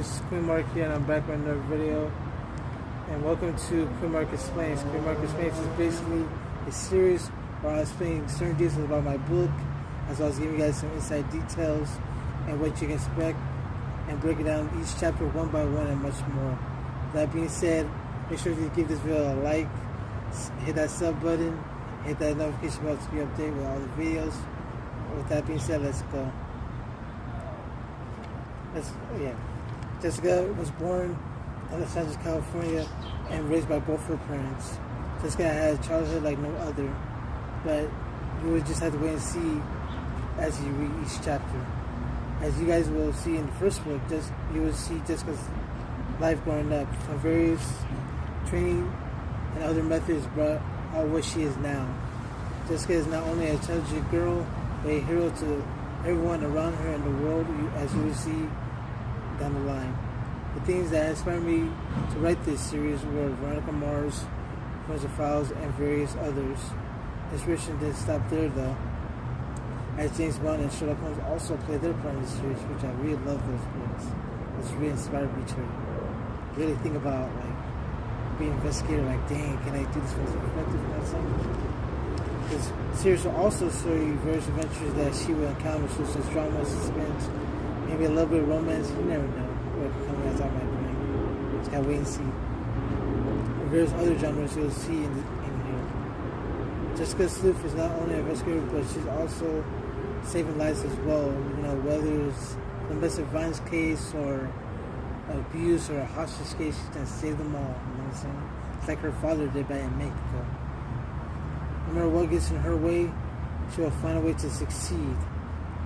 is Quinn Mark here, and I'm back with another video. And welcome to Quinn Mark Explains. Quinn Mark Explains is basically a series where I explain certain details about my book, as well as giving you guys some inside details and what you can expect, and break it down each chapter one by one and much more. That being said, make sure you give this video a like, hit that sub button, hit that notification bell to be updated with all the videos. With that being said, let's go. Jessica was born in Los Angeles, California, and raised by both her parents. Jessica had a childhood like no other, but you would just have to wait and see as you read each chapter. As you guys will see in the first book, you will see Jessica's life growing up, from various training and other methods brought out what she is now. Jessica is not only an intelligent girl, but a hero to everyone around her in the world, as you will see down the line. The things that inspired me to write this series were Veronica Mars, Forensic Files, and various others. Inspiration didn't stop there though, as James Bond and Sherlock Holmes also played their part in the series, which I really love those books. It's really inspired me to really think about being an investigator, dang, can I do this from this perspective and that something? This series will also show you various adventures that she will encounter, such as drama, suspense, maybe a little bit of romance. You never know what can come out of my brain. Just gotta wait and see. And various other genres you'll see in here. Jessica Sleuth is not only an investigator, but she's also saving lives as well. Whether it's a domestic violence case or abuse or a hostage case, she's gonna save them all. You know what I'm saying? It's like her father did back in Mexico. No matter what gets in her way, she will find a way to succeed.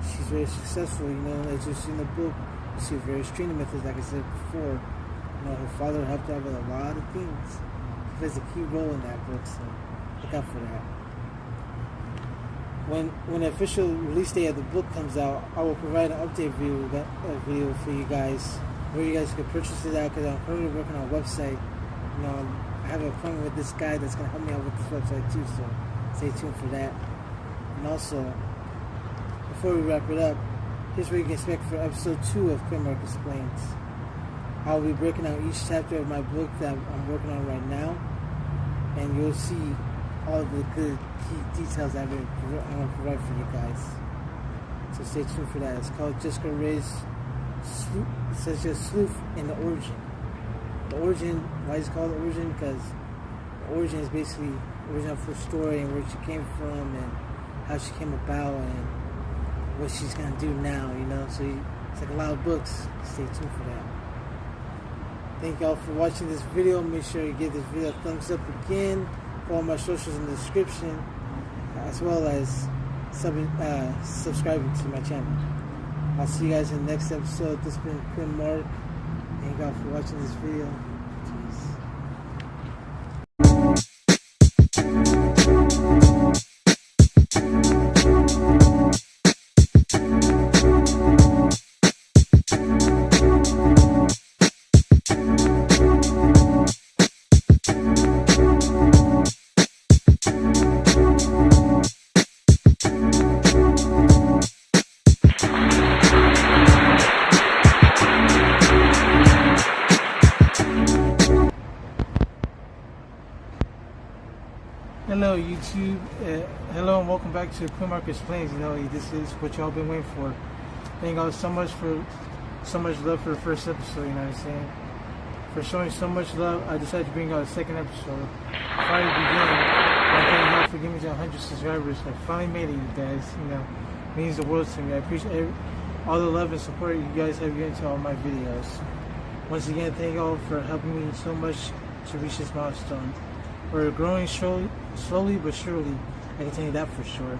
She's very successful, as you see in the book. You see various training methods, like I said before. Her father helped out with a lot of things. She plays a key role in that book, so look out for that. When the official release date of the book comes out, I will provide an update video for you guys, where you guys can purchase it out, because I'm currently working on a website. I have an appointment with this guy that's going to help me out with this website too, so stay tuned for that. And also, before we wrap it up, here's what you can expect for episode 2 of Quinn Mark Explains. I'll be breaking out each chapter of my book that I'm working on right now, and you'll see all the good key details I'm going to provide for you guys. So stay tuned for that. It's called Jessica Ray's Sleuth in the Origin. The origin, why is it called the origin? Because the origin is basically the origin of her story and where she came from and how she came about and what she's going to do now, So it's like a lot of books. Stay tuned for that. Thank y'all for watching this video. Make sure you give this video a thumbs up again. Follow my socials in the description, as well as subscribing to my channel. I'll see you guys in the next episode. This has been Quinn Mark. Thank y'all for watching this video. Peace. Hello YouTube, hello and welcome back to Quinn Mark Explains. This is what y'all been waiting for. Thank y'all so much love for the first episode, you know what I'm saying? For showing so much love, I decided to bring out a second episode. Before I begin, I thank y'all for giving me to 100 subscribers. I finally made it, you guys. It means the world to me. I appreciate all the love and support you guys have given to all my videos. Once again, thank y'all for helping me so much to reach this milestone. We're growing slowly but surely. I can tell you that for sure.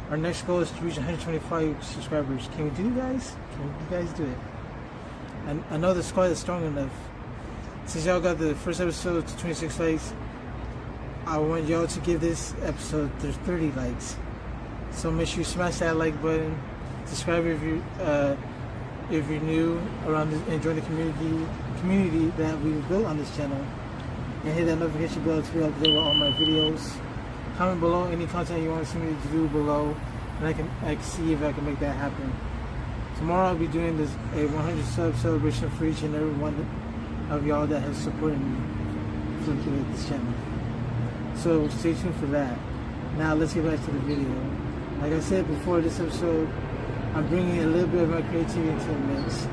Our next goal is to reach 125 subscribers. Can we do it, guys? Can you guys do it? And I know the squad is strong enough. Since y'all got the first episode to 26 likes, I want y'all to give this episode 30 likes. So make sure you smash that like button. Subscribe if you're new around this, and join the community that we've built on this channel. And hit that notification bell to be up there with all my videos. Comment below any content you want to see me to do below, and I can see if I can make that happen. Tomorrow I'll be doing a 100 sub celebration for each and every one of y'all that has supported me through this channel. So stay tuned for that. Now let's get back to the video. Like I said before, this episode, I'm bringing a little bit of my creativity into the mix.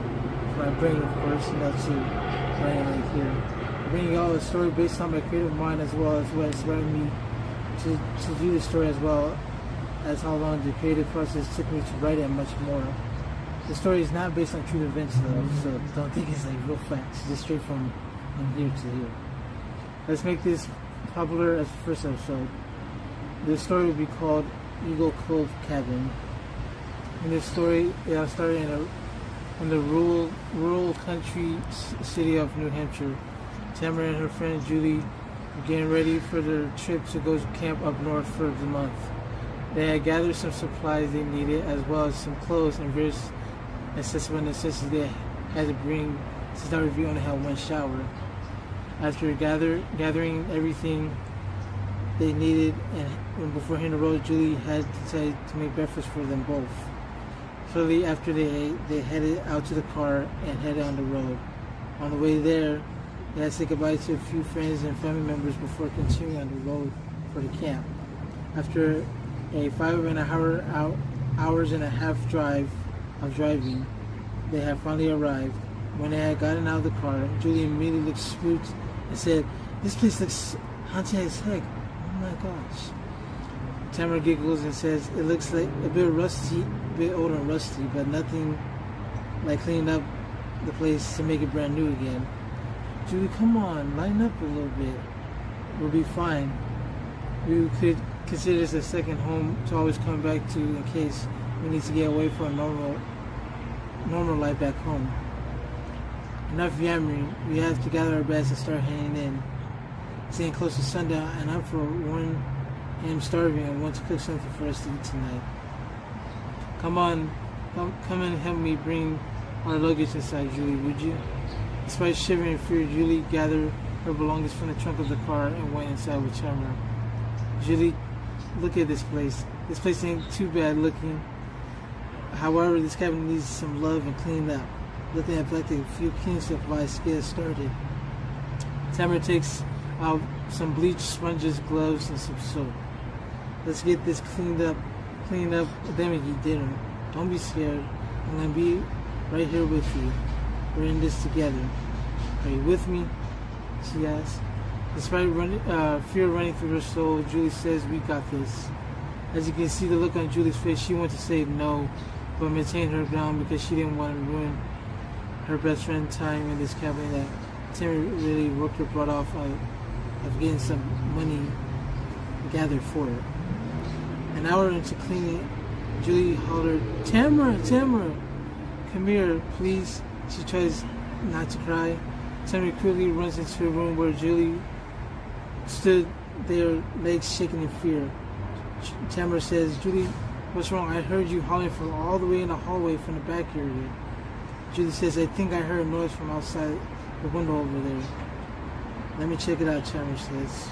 My brain, of course, to right here. I'm bringing y'all a story based on my creative mind, as well as what inspired me to do the story, as well as how long the creative process took me to write it, and much more. The story is not based on true events, though, so don't think it's like real facts. It's just straight from here to here. Let's make this popular as the first episode. This story will be called Eagle Cove Cabin. In this story, it started in the rural country city of New Hampshire. Tamara and her friend Julie were getting ready for their trip to go camp up north for the month. They had gathered some supplies they needed, as well as some clothes and various accessible necessities they had to bring, since that review only had one shower. After gathering everything they needed, and before hitting the road, Julie had decided to make breakfast for them both. Shortly after they headed out to the car and headed on the road. On the way there, they had to say goodbye to a few friends and family members before continuing on the road for the camp. After a 5.5 hours drive of driving, they had finally arrived. When they had gotten out of the car, Julie immediately looked spooked and said, "This place looks haunted as heck. Oh my gosh." Tamara giggles and says, "It looks like a bit rusty, a bit old and rusty, but nothing like cleaning up the place to make it brand new again." "Julie, come on, lighten up a little bit. We'll be fine. We could consider this a second home to always come back to in case we need to get away from a normal life back home. Enough yammering. We have to gather our bags and start heading in. It's getting close to sundown, and I'm for one. I'm starving and want to cook something for us to eat tonight. Come and help me bring our luggage inside, Julie, would you?" Despite shivering in fear, Julie gathered her belongings from the trunk of the car and went inside with Tamara. "Julie, look at this place. This place ain't too bad looking. However, this cabin needs some love and cleaned up. Looking at like a few cleaning supplies to get us started." Tamara takes out some bleach, sponges, gloves, and some soap. "Let's get this cleaned up, then we eat dinner. Don't be scared. I'm gonna be right here with you. We're in this together. Are you with me?" she asks. Despite fear running through her soul, Julie says, "We got this." As you can see the look on Julie's face, she wanted to say no, but maintained her ground because she didn't want to ruin her best friend's time in this cabin that Tamara really worked her butt off of getting some money gathered for it. An hour into cleaning, Julie hollered, Tamara, come here, please." She tries not to cry. Tamara quickly runs into a room where Julie stood there, legs shaking in fear. Tamara says, "Julie, what's wrong? I heard you hollering from all the way in the hallway from the back area." Julie says, "I think I heard a noise from outside the window over there." "Let me check it out," Tamara says.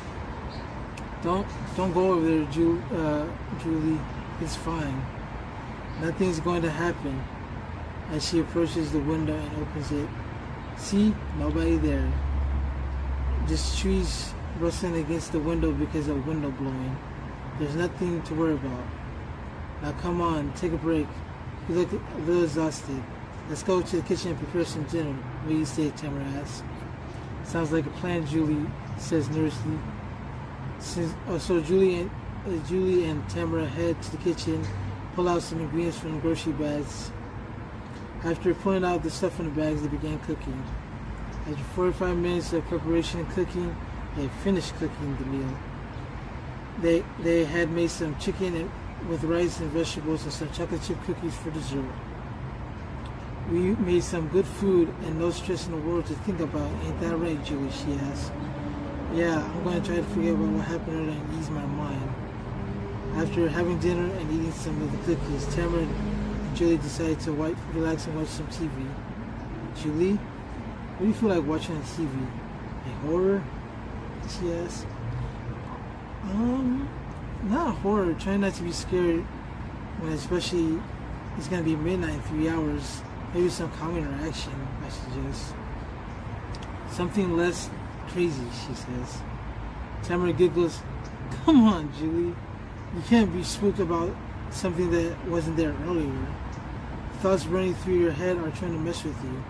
Don't go over there, Julie. It's fine. Nothing's going to happen." As she approaches the window and opens it, see, nobody there. Just trees rustling against the window because of window blowing. There's nothing to worry about. Now come on, take a break. You look a little exhausted. Let's go to the kitchen and prepare some dinner. What do you say, Tamara asks. "Sounds like a plan," Julie says nervously. So Julie and Tamara head to the kitchen, pull out some ingredients from the grocery bags. After pulling out the stuff from the bags, they began cooking. After 45 minutes of preparation and cooking, they finished cooking the meal. They had made some chicken with rice and vegetables and some chocolate chip cookies for dessert. "We made some good food and no stress in the world to think about. Ain't that right, Julie?" she asked. "Yeah, I'm going to try to forget about what happened earlier and ease my mind." After having dinner and eating some of the cookies, Tamara and Julie decided to relax and watch some TV. "Julie, what do you feel like watching on TV? A horror?" she asked. Not horror. Try not to be scared when, especially It's gonna be midnight in 3 hours. Maybe some comedy or action, I suggest. Something less crazy, she says. Tamara giggles. Come on, Julie. You can't be spooked about something that wasn't there earlier. Thoughts running through your head are trying to mess with you.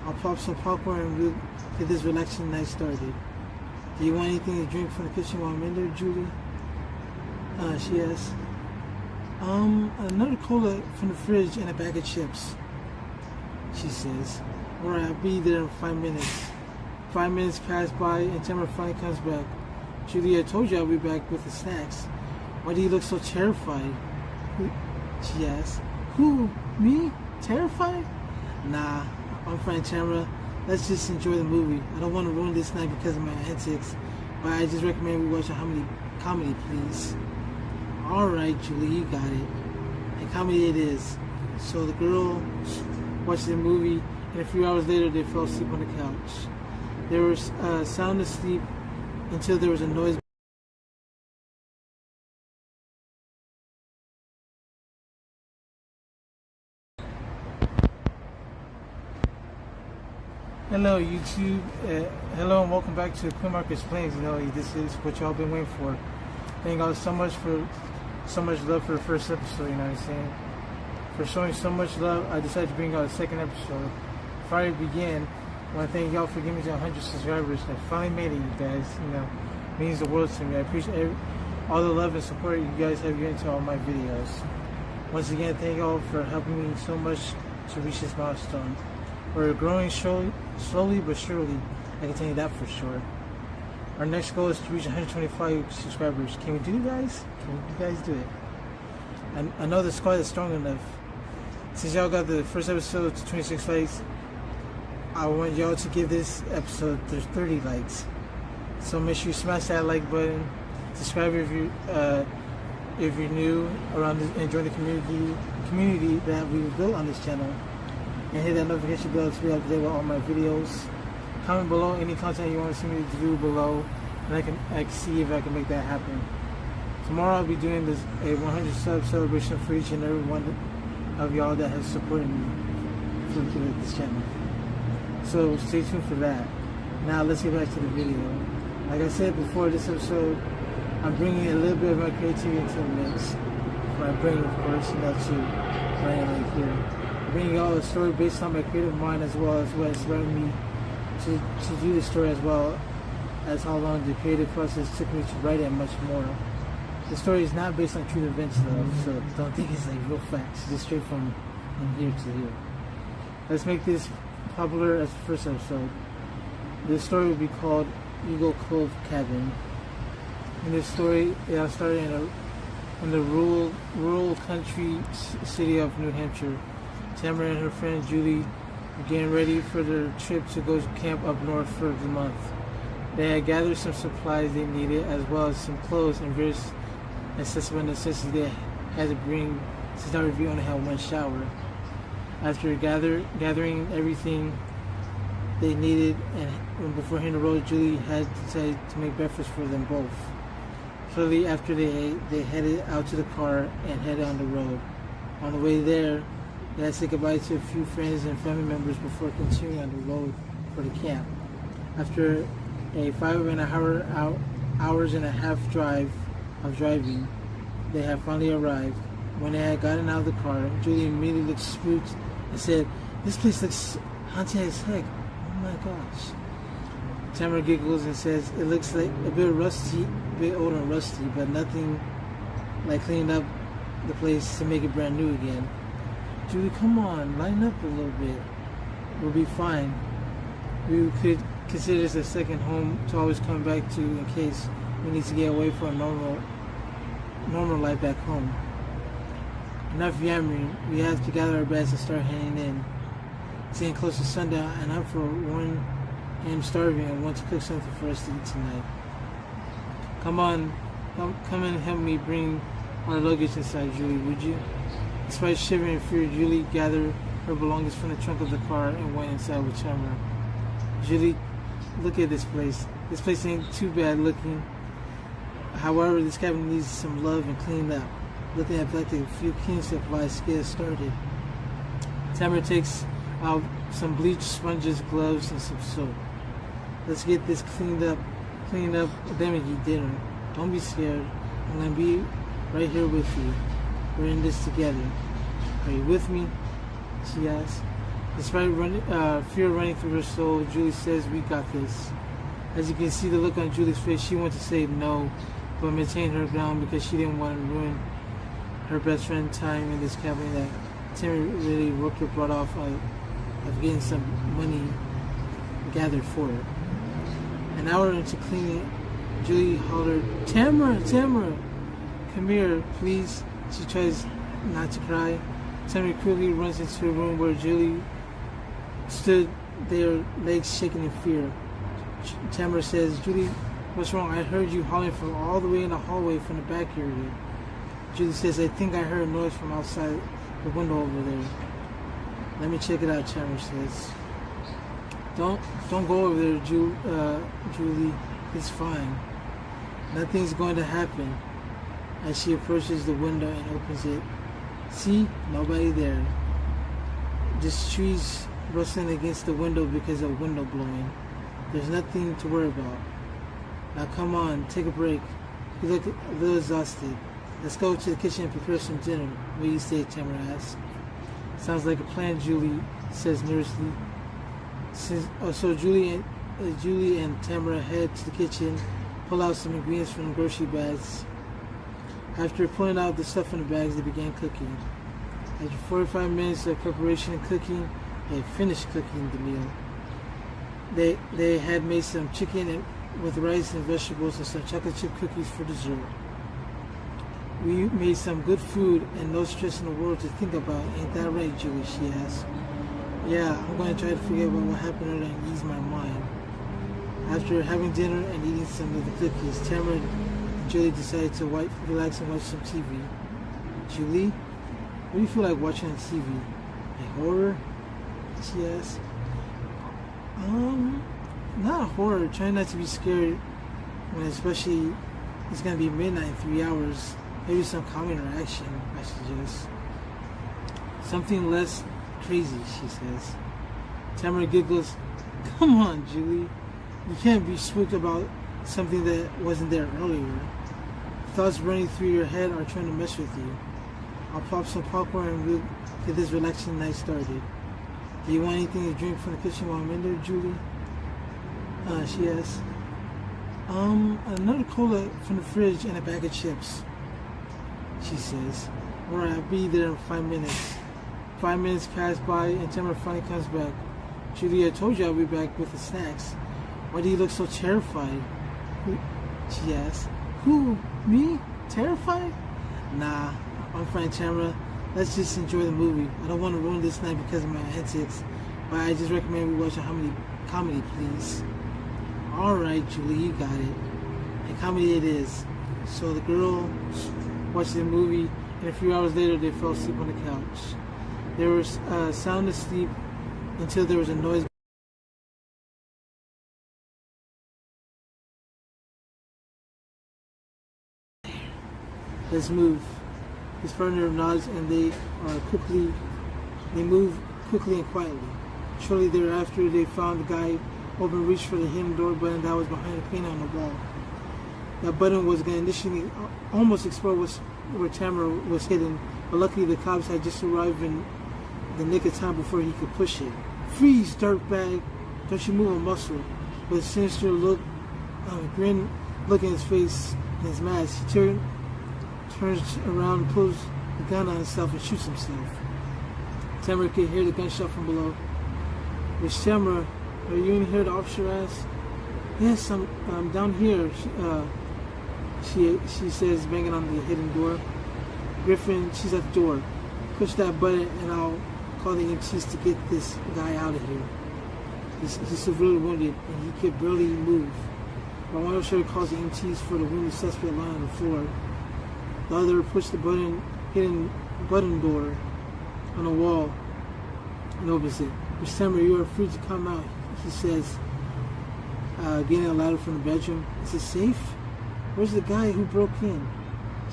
I'll pop some popcorn and we'll get this relaxing night started. Do you want anything to drink from the kitchen while I'm in there, Julie? She asks. Another cola from the fridge and a bag of chips, she says. Alright, I'll be there in 5 minutes. 5 minutes pass by and Tamara finally comes back. Julie, I told you I'll be back with the snacks. Why do you look so terrified? She asks. Who? Me? Terrified? Nah, I'm fine, Tamara. Let's just enjoy the movie. I don't want to ruin this night because of my antics, but I just recommend we watch a comedy, please. Alright, Julie, you got it. And comedy it is. So the girl watched the movie, and a few hours later they fell asleep on the couch. They were sound asleep until there was a noise. Hello, YouTube. Hello and welcome back to Quinn Explains. This is what y'all been waiting for. Thank y'all so much love for the first episode. You know what I'm saying? For showing so much love, I decided to bring out a second episode. Before I begin, I want to thank y'all for getting me to 100 subscribers. I finally made it, you guys. It means the world to me. I appreciate all the love and support you guys have given to all my videos. Once again, thank y'all for helping me so much to reach this milestone. We're growing slowly but surely. I can tell you that for sure. Our next goal is to reach 125 subscribers. Can we do it, guys? Can you guys do it? I know the squad is strong enough. Since y'all got the first episode to 26 likes, I want y'all to give this episode 30 likes. So make sure you smash that like button. Subscribe if you're new around this, and join the community that we've built on this channel. And hit that notification bell to be up to date with all my videos. Comment below any content you want to see me do below, and I can see if I can make that happen. Tomorrow I'll be doing a 100 sub celebration for each and every one of y'all that has supported me for this channel. So stay tuned for that. Now let's get back to the video. Like I said before, this episode I'm bringing a little bit of my creativity into the mix. My brain, of course, to right here. Bringing y'all a story based on my creative mind, as well as what inspired me to do the story, as well as how long the creative process took me to write it, and much more. The story is not based on true events though, so don't think it's like real facts. It's just straight from here to here. Let's make this popular as the first episode. This story will be called Eagle Cove Cabin. In this story, it started in the rural country city of New Hampshire. Tamara and her friend Julie were getting ready for their trip to go camp up north for the month. They had gathered some supplies they needed, as well as some clothes and various accessible necessities they had to bring, since our review only had one shower. After gathering everything they needed, and before hitting the road, Julie had decided to make breakfast for them both. Shortly after they ate, they headed out to the car and headed on the road. On the way there, they had to say goodbye to a few friends and family members before continuing on the road for the camp. After a 5.5 hours and a half drive of driving, they had finally arrived. When they had gotten out of the car, Julie immediately looked spooked and said, "This place looks haunted as heck. Oh my gosh." Tamara giggles and says, "It looks like a bit rusty, a bit old and rusty, but nothing like cleaning up the place to make it brand new again." "Julie, come on, line up a little bit. We'll be fine. We could consider this a second home to always come back to in case we need to get away from normal life back home. Enough yammering. We have to gather our bags and start heading in. It's getting close to sundown, and I'm for one. I'm starving and want to cook something for us to eat tonight. Come on, come and help me bring our luggage inside, Julie, would you?" Despite shivering in fear, Julie gathered her belongings from the trunk of the car and went inside with Tamara. "Julie, look at this place. This place ain't too bad looking. However, this cabin needs some love and cleaning up. looking at like a few keen supplies to get it started. Tamara takes out some bleach, sponges, gloves, and some soap. Let's get this cleaned up, then we eat dinner. Don't be scared. I'm gonna be right here with you. We're in this together. Are you with me? She asks. Despite fear running through her soul, Julie says, we got this. As you can see the look on Julie's face, she wanted to say no, but maintain her ground because she didn't want to ruin her best friend's time in this cabin that Tim really worked her butt off of getting some money gathered for her. An hour into cleaning, Julie hollered, Tamara, come here, please. She tries not to cry. Tamara quickly runs into a room where Julie stood there, legs shaking in fear. Tamara says, Julie, what's wrong? I heard you hollering from all the way in the hallway from the back area. Julie says, I think I heard a noise from outside the window over there. Let me check it out, Tamara says. Don't go over there, Julie. It's fine. Nothing's going to happen. As she approaches the window and opens it, see, nobody there. Just trees rustling against the window because of window blowing. There's nothing to worry about. Now come on, take a break. You look a little exhausted. Let's go to the kitchen and prepare some dinner. What do you say, Tamara asks. Sounds like a plan, Julie says nervously. So Julie and Tamara head to the kitchen, pull out some ingredients from the grocery bags. After pulling out the stuff from the bags, they began cooking. After 45 minutes of preparation and cooking, they had finished cooking the meal. They had made some chicken with rice and vegetables and some chocolate chip cookies for dessert. We made some good food and no stress in the world to think about. Ain't that right, Julie? She asked. Yeah, I'm going to try to forget about what happened earlier and ease my mind. After having dinner and eating some of the cookies, Tamara and Julie decided to relax and watch some TV. Julie, what do you feel like watching on TV? Like horror? She asked. Not horror. Try not to be scared when especially it's going to be midnight in 3 hours. Maybe some comedy or action, I suggest. Something less crazy, she says. Tamara giggles. Come on, Julie. You can't be spooked about something that wasn't there earlier. Thoughts running through your head are trying to mess with you. I'll pop some popcorn and we'll get this relaxing night started. Do you want anything to drink from the kitchen while I'm in there, Julie? She asks. Another cola from the fridge and a bag of chips, she says. Alright, I'll be there in 5 minutes. 5 minutes pass by and Tamara finally comes back. Julie, I told you I'll be back with the snacks. Why do you look so terrified? She asks. Who? Me? Terrified? Nah, I'm fine, Tamara. Let's just enjoy the movie. I don't want to ruin this night because of my antics, but I just recommend we watch a comedy, please. Alright, Julie, you got it. And comedy it is. So the girl watched the movie, and a few hours later they fell asleep on the couch. They were sound asleep until there was a noise. Let's move. His partner nods and they move quickly and quietly. Shortly thereafter, they found the guy reached for the hidden door button that was behind the paint on the wall. That button was going to initially almost expose where Tamara was hidden, but luckily the cops had just arrived in the nick of time before he could push it. Freeze, dirtbag! Don't you move a muscle. With a sinister look, grin look in his face and his mask, he turns around and pulls the gun on himself and shoots himself. Tamara could hear the gunshot from below. Miss Tamara, are you in here? The officer asked. Yes, I'm down here. She says, banging on the hidden door. Griffin, she's at the door. Push that button and I'll call the EMTs to get this guy out of here. He's severely wounded and he could barely move. My officer calls the EMTs for the wounded suspect lying on the floor. The other pushed the hidden button door on the wall and opens it. Miss Tamara, you are free to come out, he says, getting a ladder from the bedroom. Is it safe? Where's the guy who broke in?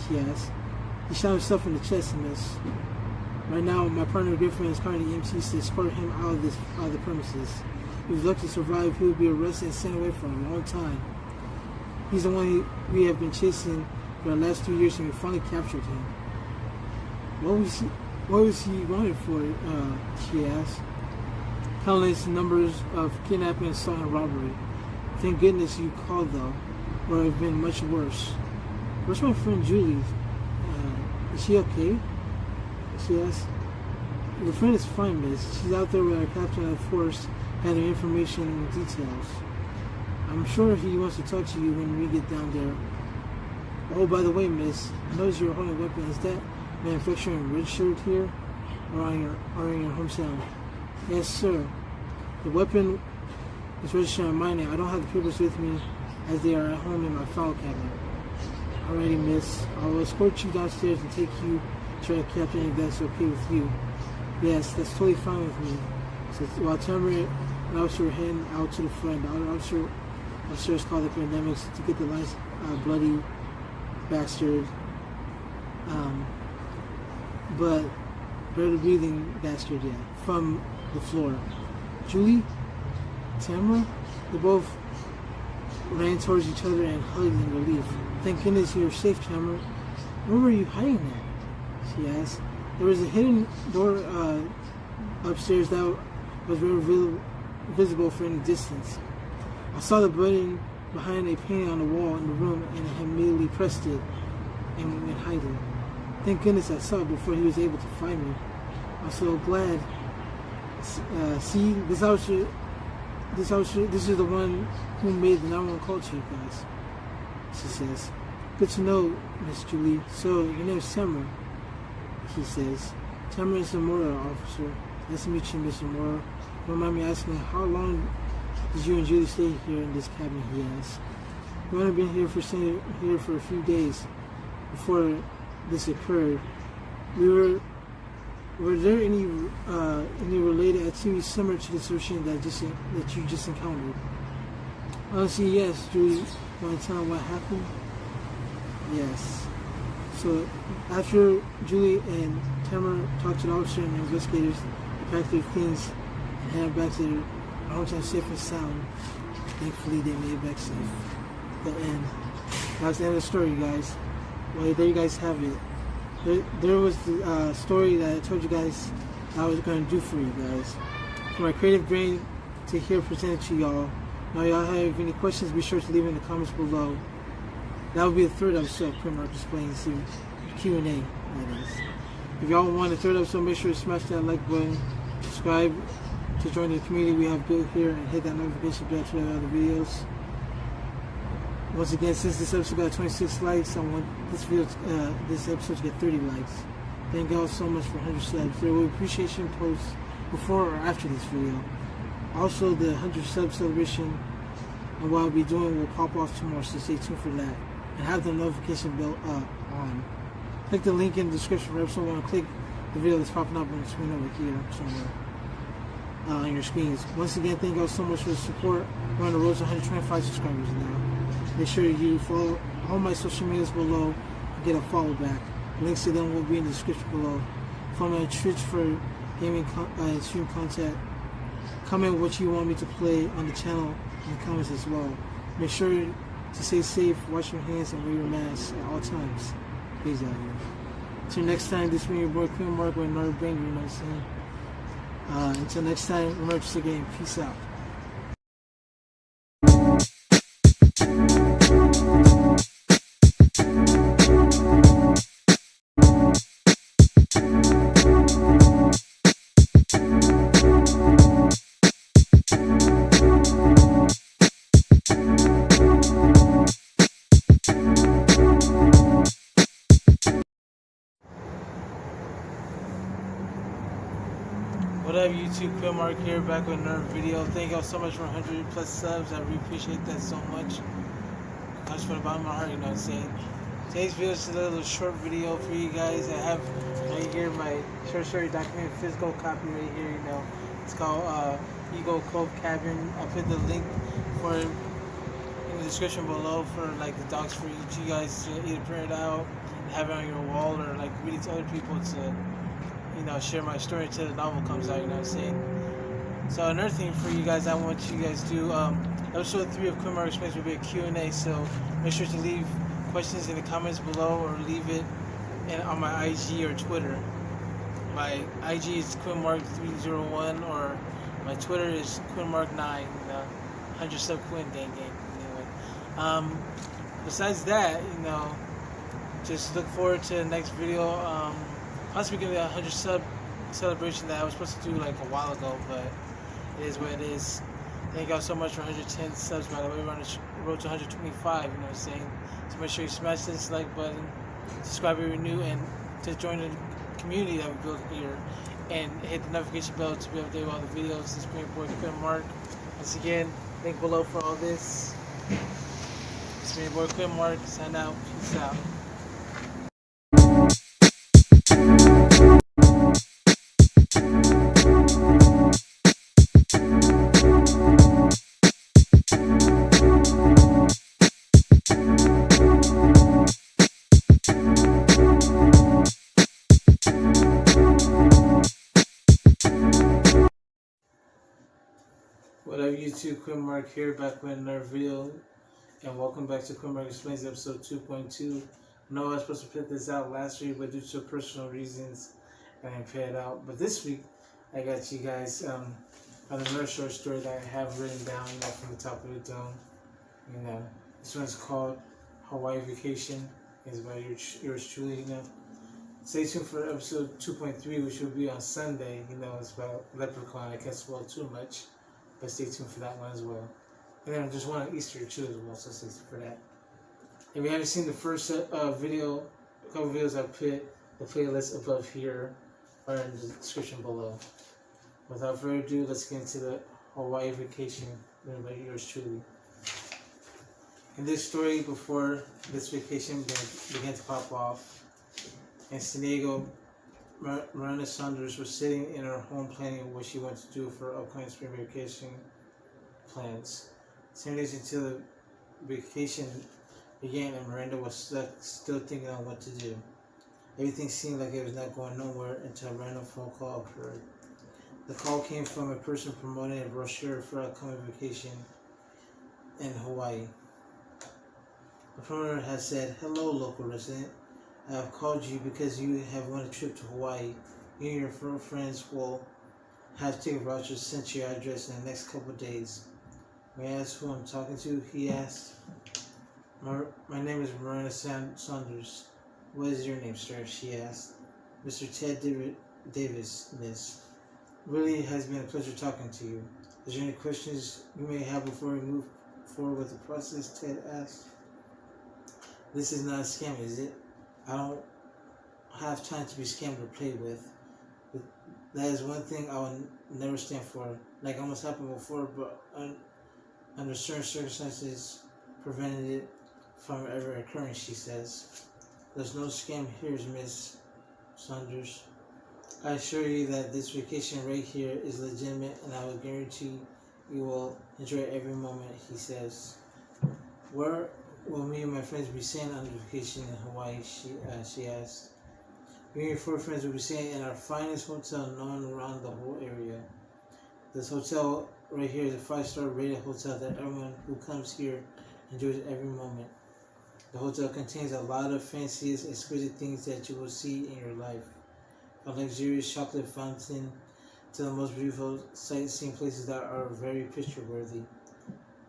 She asks. He shot himself in the chest and missed. Right now, my partner Griffin is currently EMTs to escort him out of the premises. If he was lucky to survive, he would be arrested and sent away for a long time. He's the one we have been chasing for the last 2 years, and we finally captured him. What was he wanted for? She asked. Countless numbers of kidnapping, assault, and robbery. Thank goodness you called, though, or it would have been much worse. Where's my friend Julie? Is she okay? She asked. The friend is fine, miss. She's out there with our captain of force, gathering information and details. I'm sure he wants to talk to you when we get down there. Oh, by the way, miss, I noticed you're holding a weapon. Is that manufacturing registered here or in your hometown? Yes, sir. The weapon is registered on my name. I don't have the papers with me as they are at home in my file cabinet. Alrighty, miss. I will escort you downstairs and take you to our captain if that's okay with you. Yes, that's totally fine with me. So while Tamara and officer were heading out to the front, the other officer upstairs called the paramedics to get the last bloody bastard, but barely breathing bastard, from the floor. Julie, Tamara, they both ran towards each other and hugged in relief. Thank goodness you're safe, Tamara. Where were you hiding at? She asked. There was a hidden door upstairs that was very visible for any distance. I saw the button behind a painting on the wall in the room and I immediately pressed it and went hiding. Thank goodness I saw it before he was able to find me. I'm so glad. See, this is the one who made the 911 call to you guys. She says. Good to know, Miss Julie. So, your name is Tamara, he says. Tamara is the Mora officer. Nice to meet you, Mr. Mora. Don't mind me asking, how long did you and Julie stay here in this cabin, he asked. We've only been here for a few days before this occurred. Were there any related activities similar to the situation that you just encountered? Honestly, yes. Julie, want to tell them what happened? Yes. So after Julie and Tamara talked to the officer and the investigators, they packed their things and headed back to their hometown safe and sound. Thankfully, they made it back safe. The end. That's the end of the story, guys. Well, there you guys have it. There was the story that I told you guys I was going to do for you guys. For my creative brain to hear presented to y'all. Now, y'all have any questions, be sure to leave in the comments below. That will be the third episode of Quinn Explains, Q&A, that is. If y'all want the third episode, make sure to smash that like button, subscribe to join the community we have built here, and hit that notification bell to other videos. Once again, since this episode got 26 likes, I want this episode to get 30 likes. Thank y'all so much for 100 subs. There will be appreciation posts before or after this video. Also, the 100 sub celebration and what I'll be doing will pop off tomorrow, so stay tuned for that. And have the notification bell on. Click the link in the description for episode 1. Click the video that's popping up on the screen over here somewhere on your screens. Once again, thank y'all so much for the support. We're on the road to 125 subscribers now. Make sure you follow all my social medias below and get a follow back. Links to them will be in the description below. Follow me on Twitch for gaming and stream content. Comment what you want me to play on the channel in the comments as well. Make sure to stay safe, wash your hands, and wear your mask at all times. Please out here. Until next time, this has been your boy Quinn Mark with another banger, you know what I'm saying? Until next time, remember to stay game. Peace out. What up, YouTube? Quinn Mark here, back with another video. Thank y'all so much for 100 plus subs. I really appreciate that so much. Comes from the bottom of my heart, you know what I'm saying? Today's video is a little short video for you guys. I have right here my short story document physical copy right here, you know. It's called Eagle Cove Cabin. I'll put the link for in the description below for like the docs for each you guys to either print it out, have it on your wall or like read it to other people to, share my story until the novel comes out. You know what I'm saying? So another thing for you guys, I want you guys to do episode 3 of Quinn Explains will be a Q&A. So make sure to leave questions in the comments below or leave it on my IG or Twitter. My IG is QuinnMark301 or my Twitter is QuinnMark9. 100 sub Quinn gang. Anyway, besides that, just look forward to the next video. Possibly gonna be a 100 sub celebration that I was supposed to do like a while ago, but it is what it is. Thank y'all so much for 110 subs, by the way. We're on the road to 125, you know what I'm saying? So make sure you smash this like button, subscribe if you're new, and to join the community that we built here, and hit the notification bell to be updated with all the videos. This is your boy Quinn Mark. Once again, link below for all this. This is your boy Quinn Mark. Sign out. Peace out. What up YouTube, Quinn Mark here, back with another video, and welcome back to Quinn Mark Explains episode 2.2. I know I was supposed to put this out last week, but due to personal reasons, I didn't pay it out. But this week, I got you guys another short story that I have written down from the top of the dome. This one's called Hawaii Vacation. It's by yours truly. Stay tuned for episode 2.3, which will be on Sunday. It's about Leprechaun. I can't spoil too much, but stay tuned for that one as well. And then just one on Easter too as well, so stay tuned for that. If you haven't seen the first video, a couple videos I put the playlist above here or in the description below. Without further ado, let's get into the Hawaii Vacation written by yours truly. In this story, before this vacation began to pop off, in San Diego, Miranda Saunders was sitting in her home planning what she wanted to do for her upcoming spring vacation plans. 10 days until the vacation began, and Miranda was stuck, still thinking on what to do. Everything seemed like it was not going nowhere until a random phone call occurred. The call came from a person promoting a brochure for upcoming vacation in Hawaii. The promoter had said, "Hello, local resident. I have called you because you have won a trip to Hawaii. You and your friends will have ticket vouchers sent to your address in the next couple of days." May I ask who I'm talking to? He asked. My name is Miranda Saunders. What is your name, sir? She asked. Mr. Ted Davis, miss. Really, it has been a pleasure talking to you. Is there any questions you may have before we move forward with the process? Ted asked. This is not a scam, is it? I don't have time to be scammed or played with. But that is one thing I will never stand for. Like almost happened before, but under certain circumstances, prevented it from ever occurring, she says. There's no scam here, Miss Saunders. I assure you that this vacation right here is legitimate, and I will guarantee you will enjoy every moment, he says. Where will me and my friends be staying on vacation in Hawaii? She asked. Me and your 4 friends will be staying in our finest hotel known around the whole area. This hotel right here is a 5-star rated hotel that everyone who comes here enjoys every moment. The hotel contains a lot of fanciest, exquisite things that you will see in your life. A luxurious chocolate fountain to the most beautiful sightseeing places that are very picture-worthy.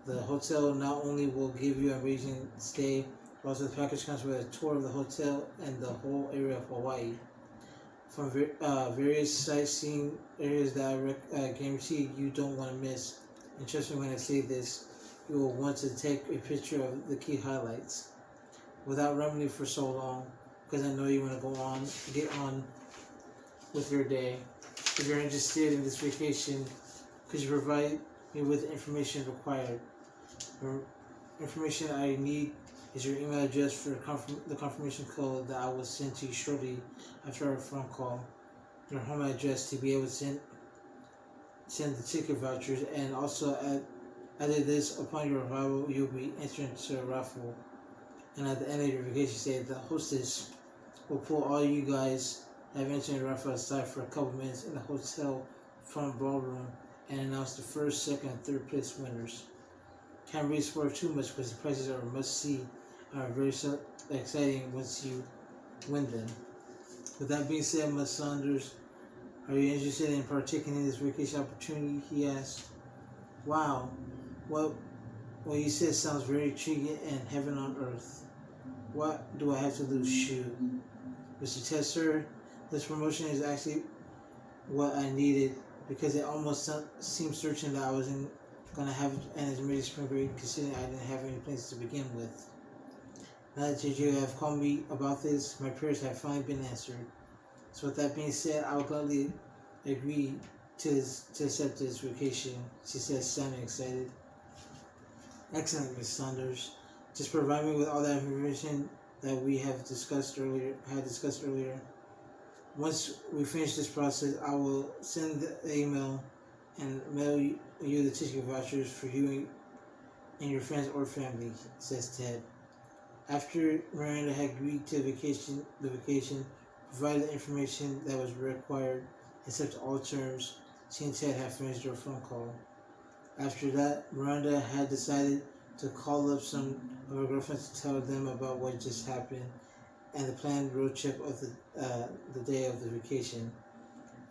The hotel not only will give you an amazing stay, but also the package comes with a tour of the hotel and the whole area of Hawaii. From various sightseeing areas that I guarantee you don't want to miss. And trust me when I say this, you will want to take a picture of the key highlights. Without rambling for so long, because I know you want to get on with your day. If you're interested in this vacation, could you provide me with the information required? The information I need is your email address for the confirmation code that I will send to you shortly after our phone call, your home address to be able to send the ticket vouchers, and also added this upon your arrival, you'll be entered into a raffle. And at the end of your vacation stay, the hostess will pull all you guys have entered and run outside for a couple minutes in the hotel front ballroom and announce the first, second, and third place winners. Can't really spoil too much because the prizes are a must-see and are very exciting once you win them. With that being said, Ms. Saunders, are you interested in partaking in this vacation opportunity? He asked. Wow, what you said sounds very intriguing and heaven on earth. What do I have to lose? Shoot. Mr. Ted, sir, this promotion is actually what I needed because it almost seemed certain that I wasn't going to have an admitted spring break considering I didn't have any plans to begin with. Now that you have called me about this, my prayers have finally been answered. So with that being said, I will gladly agree to accept this vacation, she said, sounding excited. Excellent, Miss Saunders. Just provide me with all that information that we have discussed earlier. Once we finish this process, I will send the email and mail you the ticket vouchers for you and your friends or family, says Ted. After Miranda had agreed to the vacation, provided the information that was required, accepted all terms, she and Ted had finished their phone call. After that, Miranda had decided to call up some of her girlfriends to tell them about what just happened and the planned road trip of the day of the vacation.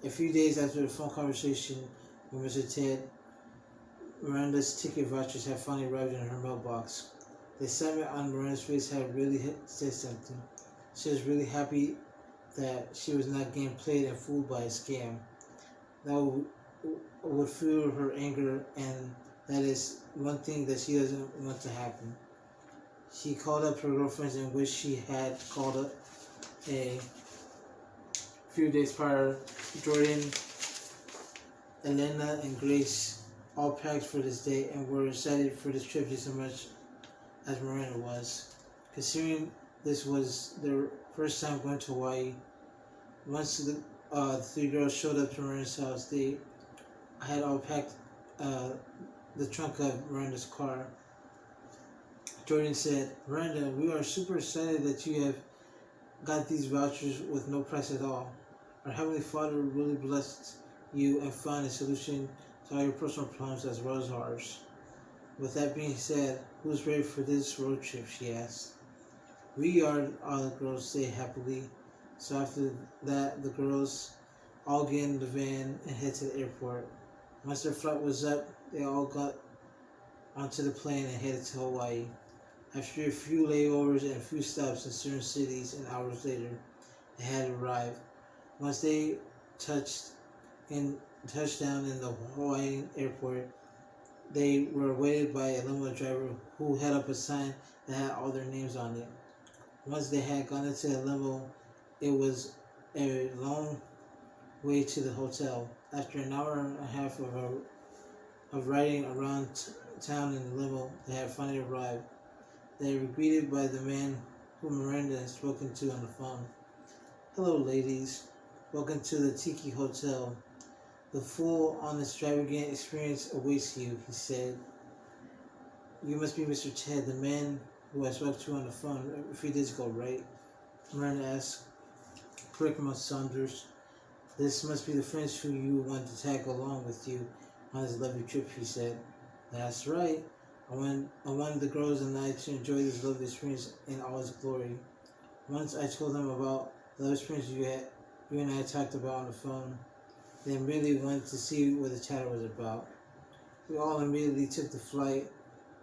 A few days after the phone conversation with Mr. Ted, Miranda's ticket vouchers had finally arrived in her mailbox. The excitement on Miranda's face had really said something. She was really happy that she was not getting played and fooled by a scam. That would fuel her anger, and that is one thing that she doesn't want to happen. She called up her girlfriends and wished she had called up a few days prior. Jordan, Elena, and Grace all packed for this day and were excited for this trip just as much as Miranda was. Considering this was their first time going to Hawaii, once the three girls showed up to Miranda's house, they had all packed the trunk of Miranda's car. Jordan said, Miranda, we are super excited that you have got these vouchers with no price at all. Our Heavenly Father really blessed you and found a solution to all your personal problems as well as ours. With that being said, who's ready for this road trip? She asked. We are, all the girls say happily. So after that, the girls all get in the van and head to the airport. Once their flight was up, they all got onto the plane and headed to Hawaii. After a few layovers and a few stops in certain cities and hours later, they had arrived. Once they touched down in the Hawaiian airport, they were awaited by a limo driver who had up a sign that had all their names on it. Once they had gone into the limo, it was a long way to the hotel. After an hour and a half of riding around town in the limo, they had finally arrived. They were greeted by the man whom Miranda had spoken to on the phone. Hello, ladies. Welcome to the Tiki Hotel. The full on extravagant experience awaits you, he said. You must be Mr. Ted, the man who I spoke to on the phone a few days ago, right? Miranda asked. Correct, Ms. Saunders. This must be the friends who you want to tag along with you on this lovely trip, he said. That's right. I wanted the girls and I to enjoy this lovely experience in all its glory. Once I told them about the other experience you and I talked about on the phone, they immediately wanted to see what the chatter was about. We all immediately took the flight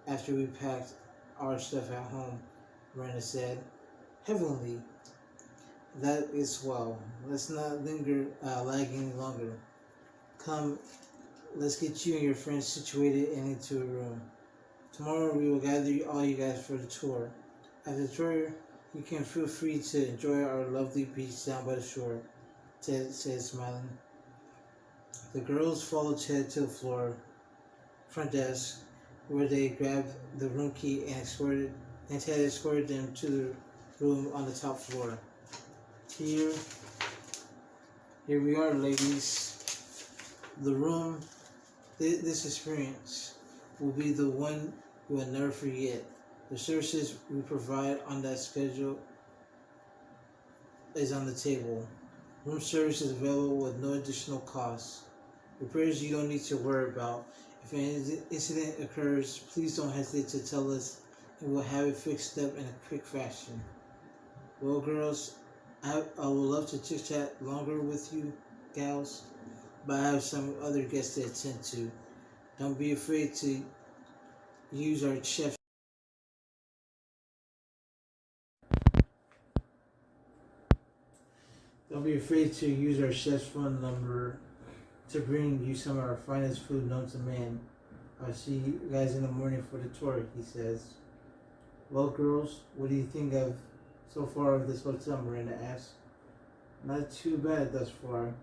after we packed our stuff at home, Miranda said. Heavenly. That is swell. Let's not lag any longer. Come, let's get you and your friends situated and into a room. Tomorrow we will gather all you guys for the tour. After the tour, you can feel free to enjoy our lovely beach down by the shore, Ted said, smiling. The girls followed Ted to the front desk, where they grabbed the room key and Ted escorted them to the room on the top floor. Here we are, ladies. The room, this experience will be the one you will never forget. The services we provide on that schedule is on the table. Room service is available with no additional cost. Repairs you don't need to worry about. If an incident occurs, please don't hesitate to tell us and we'll have it fixed up in a quick fashion. Well, girls, I would love to chit chat longer with you, gals, but I have some other guests to attend to. Don't be afraid to use our chef. Don't be afraid to use our chef's phone number to bring you some of our finest food known to man. I'll see you guys in the morning for the tour, he says. Well, girls, what do you think of so far of this hotel? Miranda asks. Not too bad thus far.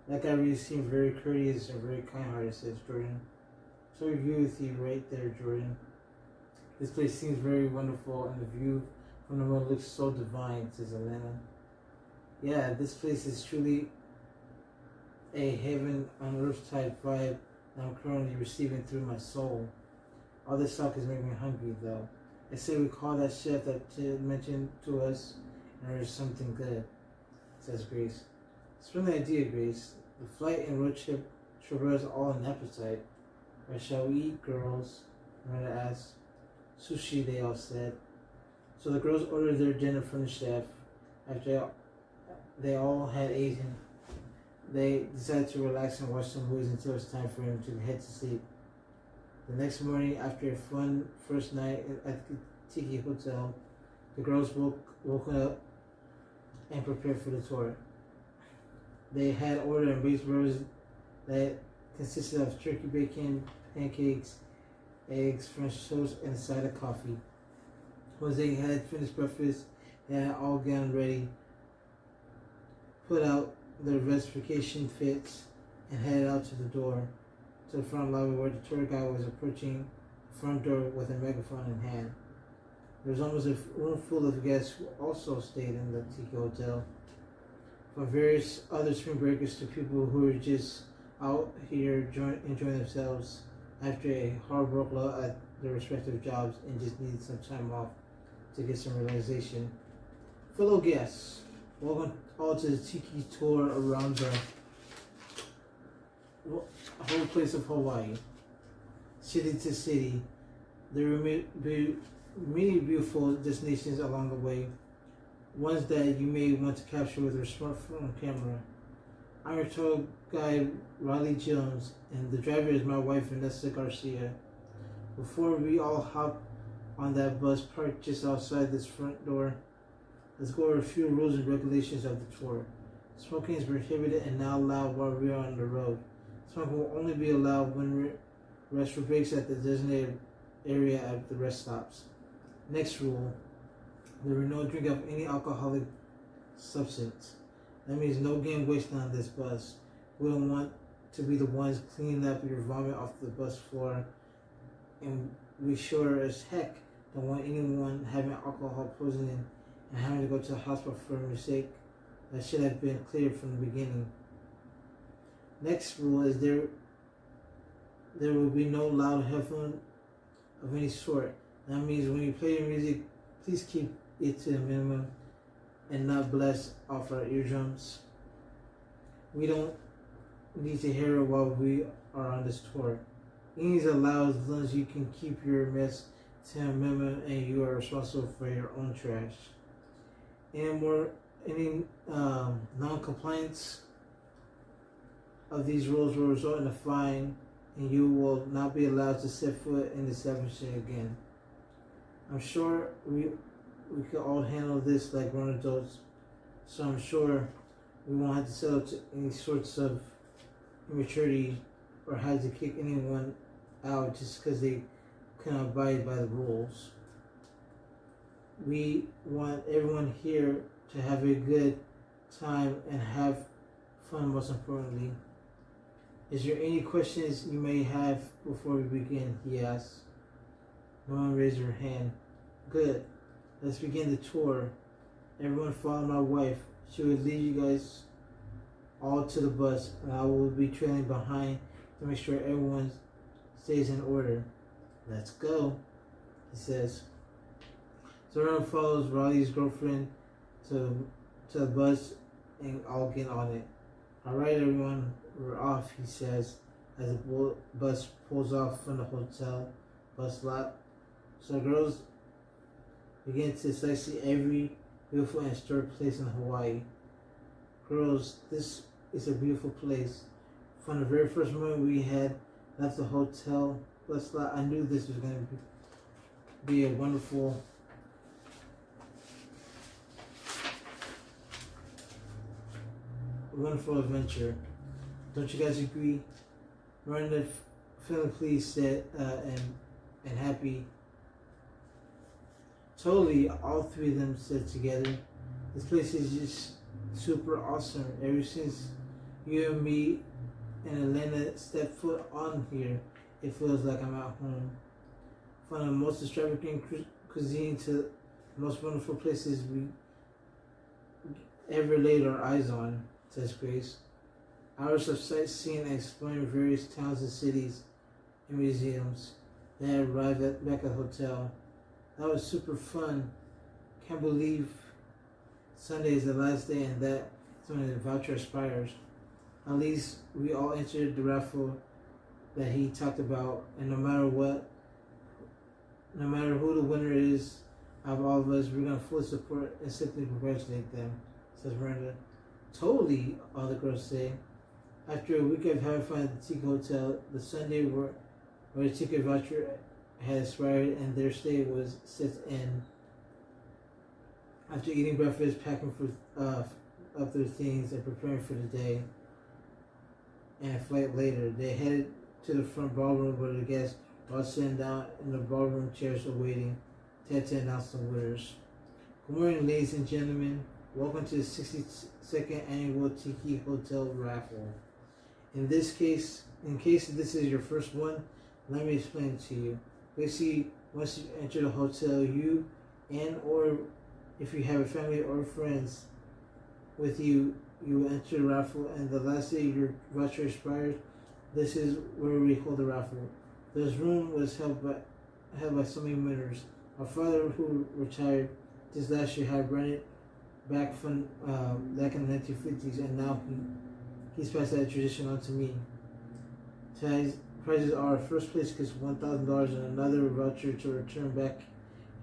That guy really seemed very courteous and very kind-hearted, says Jordan. So I agree with you right there, Jordan. This place seems very wonderful and the view from the road looks so divine, says Elena. Yeah, this place is truly a heaven on earth type vibe that I'm currently receiving through my soul. All this talk is making me hungry though. I say we call that chef that Ted mentioned to us and order something good, says Grace. Splendid idea, Grace. The flight and road trip traverse all an appetite. Where shall we eat, girls? Miranda asked. Sushi, they all said. So the girls ordered their dinner from the chef. After they all had eaten, they decided to relax and watch some movies until it was time for him to head to sleep. The next morning, after a fun first night at the Tiki Hotel, the girls woke up and prepared for the tour. They had ordered a baked burgers that consisted of turkey bacon, pancakes, eggs, French toast, and a side of coffee. Once they had finished breakfast, they had all gotten ready, put out their reservation fits, and headed out to the door, to the front lobby where the tour guide was approaching the front door with a megaphone in hand. There was almost a room full of guests who also stayed in the Tiki Hotel, from various other spring breakers to people who were just out here enjoying themselves after a hard workload at their respective jobs and just needed some time off to get some relaxation. Fellow guests, welcome all to the Tiki tour around the whole place of Hawaii, city to city. There will be many beautiful destinations along the way, ones that you may want to capture with your smartphone camera. I'm your tour guide, Riley Jones, and the driver is my wife, Vanessa Garcia. Before we all hop on that bus parked just outside this front door, let's go over a few rules and regulations of the tour. Smoking is prohibited and not allowed while we are on the road. Smoking will only be allowed when rest for breaks at the designated area at the rest stops. Next rule, there will be no drink of any alcoholic substance. That means no game wasted on this bus. We don't want to be the ones cleaning up your vomit off the bus floor, and we sure as heck don't want anyone having alcohol poisoning and having to go to the hospital for a mistake that should have been cleared from the beginning. Next rule is there will be no loud headphone of any sort. That means when you play your music, please keep it to the minimum and not blast off our eardrums. We don't need to hear it while we are on this tour. Eating is allowed as long as you can keep your mess to a minimum and you are responsible for your own trash. Any non-compliance of these rules will result in a fine, and you will not be allowed to set foot in the establishment again. I'm sure we can all handle this like grown adults, so I'm sure we won't have to settle to any sorts of immaturity or have to kick anyone out just because they couldn't abide by the rules. We want everyone here to have a good time and have fun, most importantly. Is there any questions you may have before we begin? He asked. No one raised their hand. Good. Let's begin the tour. Everyone follow my wife. She will lead you guys all to the bus, and I will be trailing behind to make sure everyone stays in order. Let's go, he says. So everyone follows Riley's girlfriend to to the bus and I'll get on it. Alright, everyone, we're off, he says, as the bus pulls off from the hotel bus lot. So the girls begin to sightsee every beautiful and historic place in Hawaii. Girls, this is a beautiful place. From the very first moment we had left the hotel bus lot, I knew this was going to be a wonderful adventure. Don't you guys agree? Miranda, feeling pleased, said, and happy. Totally, all three of them said together. This place is just super awesome. Ever since you and me and Elena stepped foot on here, it feels like I'm at home. From the most extravagant cuisine to the most wonderful places we ever laid our eyes on, says Grace. Hours of sightseeing and exploring various towns and cities and museums. Then arrived back at the hotel. That was super fun. Can't believe Sunday is the last day and that's when the voucher expires. At least we all entered the raffle that he talked about, and no matter who the winner is of all of us, we're going to fully support and simply congratulate them, says Miranda. Totally, all the girls say. After a week of having fun at the Tika Hotel, the Sunday where the ticket voucher had expired and their stay was set in. After eating breakfast, packing up their things, and preparing for the day and a flight later, they headed to the front ballroom where the guests were all sitting down in the ballroom chairs awaiting Ted to announce the winners. Good morning, ladies and gentlemen. Welcome to the 62nd annual Tiki Hotel raffle. In case this is your first one, let me explain it to you. Basically, once you enter the hotel, you or if you have a family or friends with you, you will enter the raffle, and the last day your voucher expires, this is where we hold the raffle. This room was held by so many winners. My father, who retired this last year, had run it back from back in the 1950s, and now he's passed that tradition on to me. Tonight's prizes are: first place gets $1,000 and another voucher to return back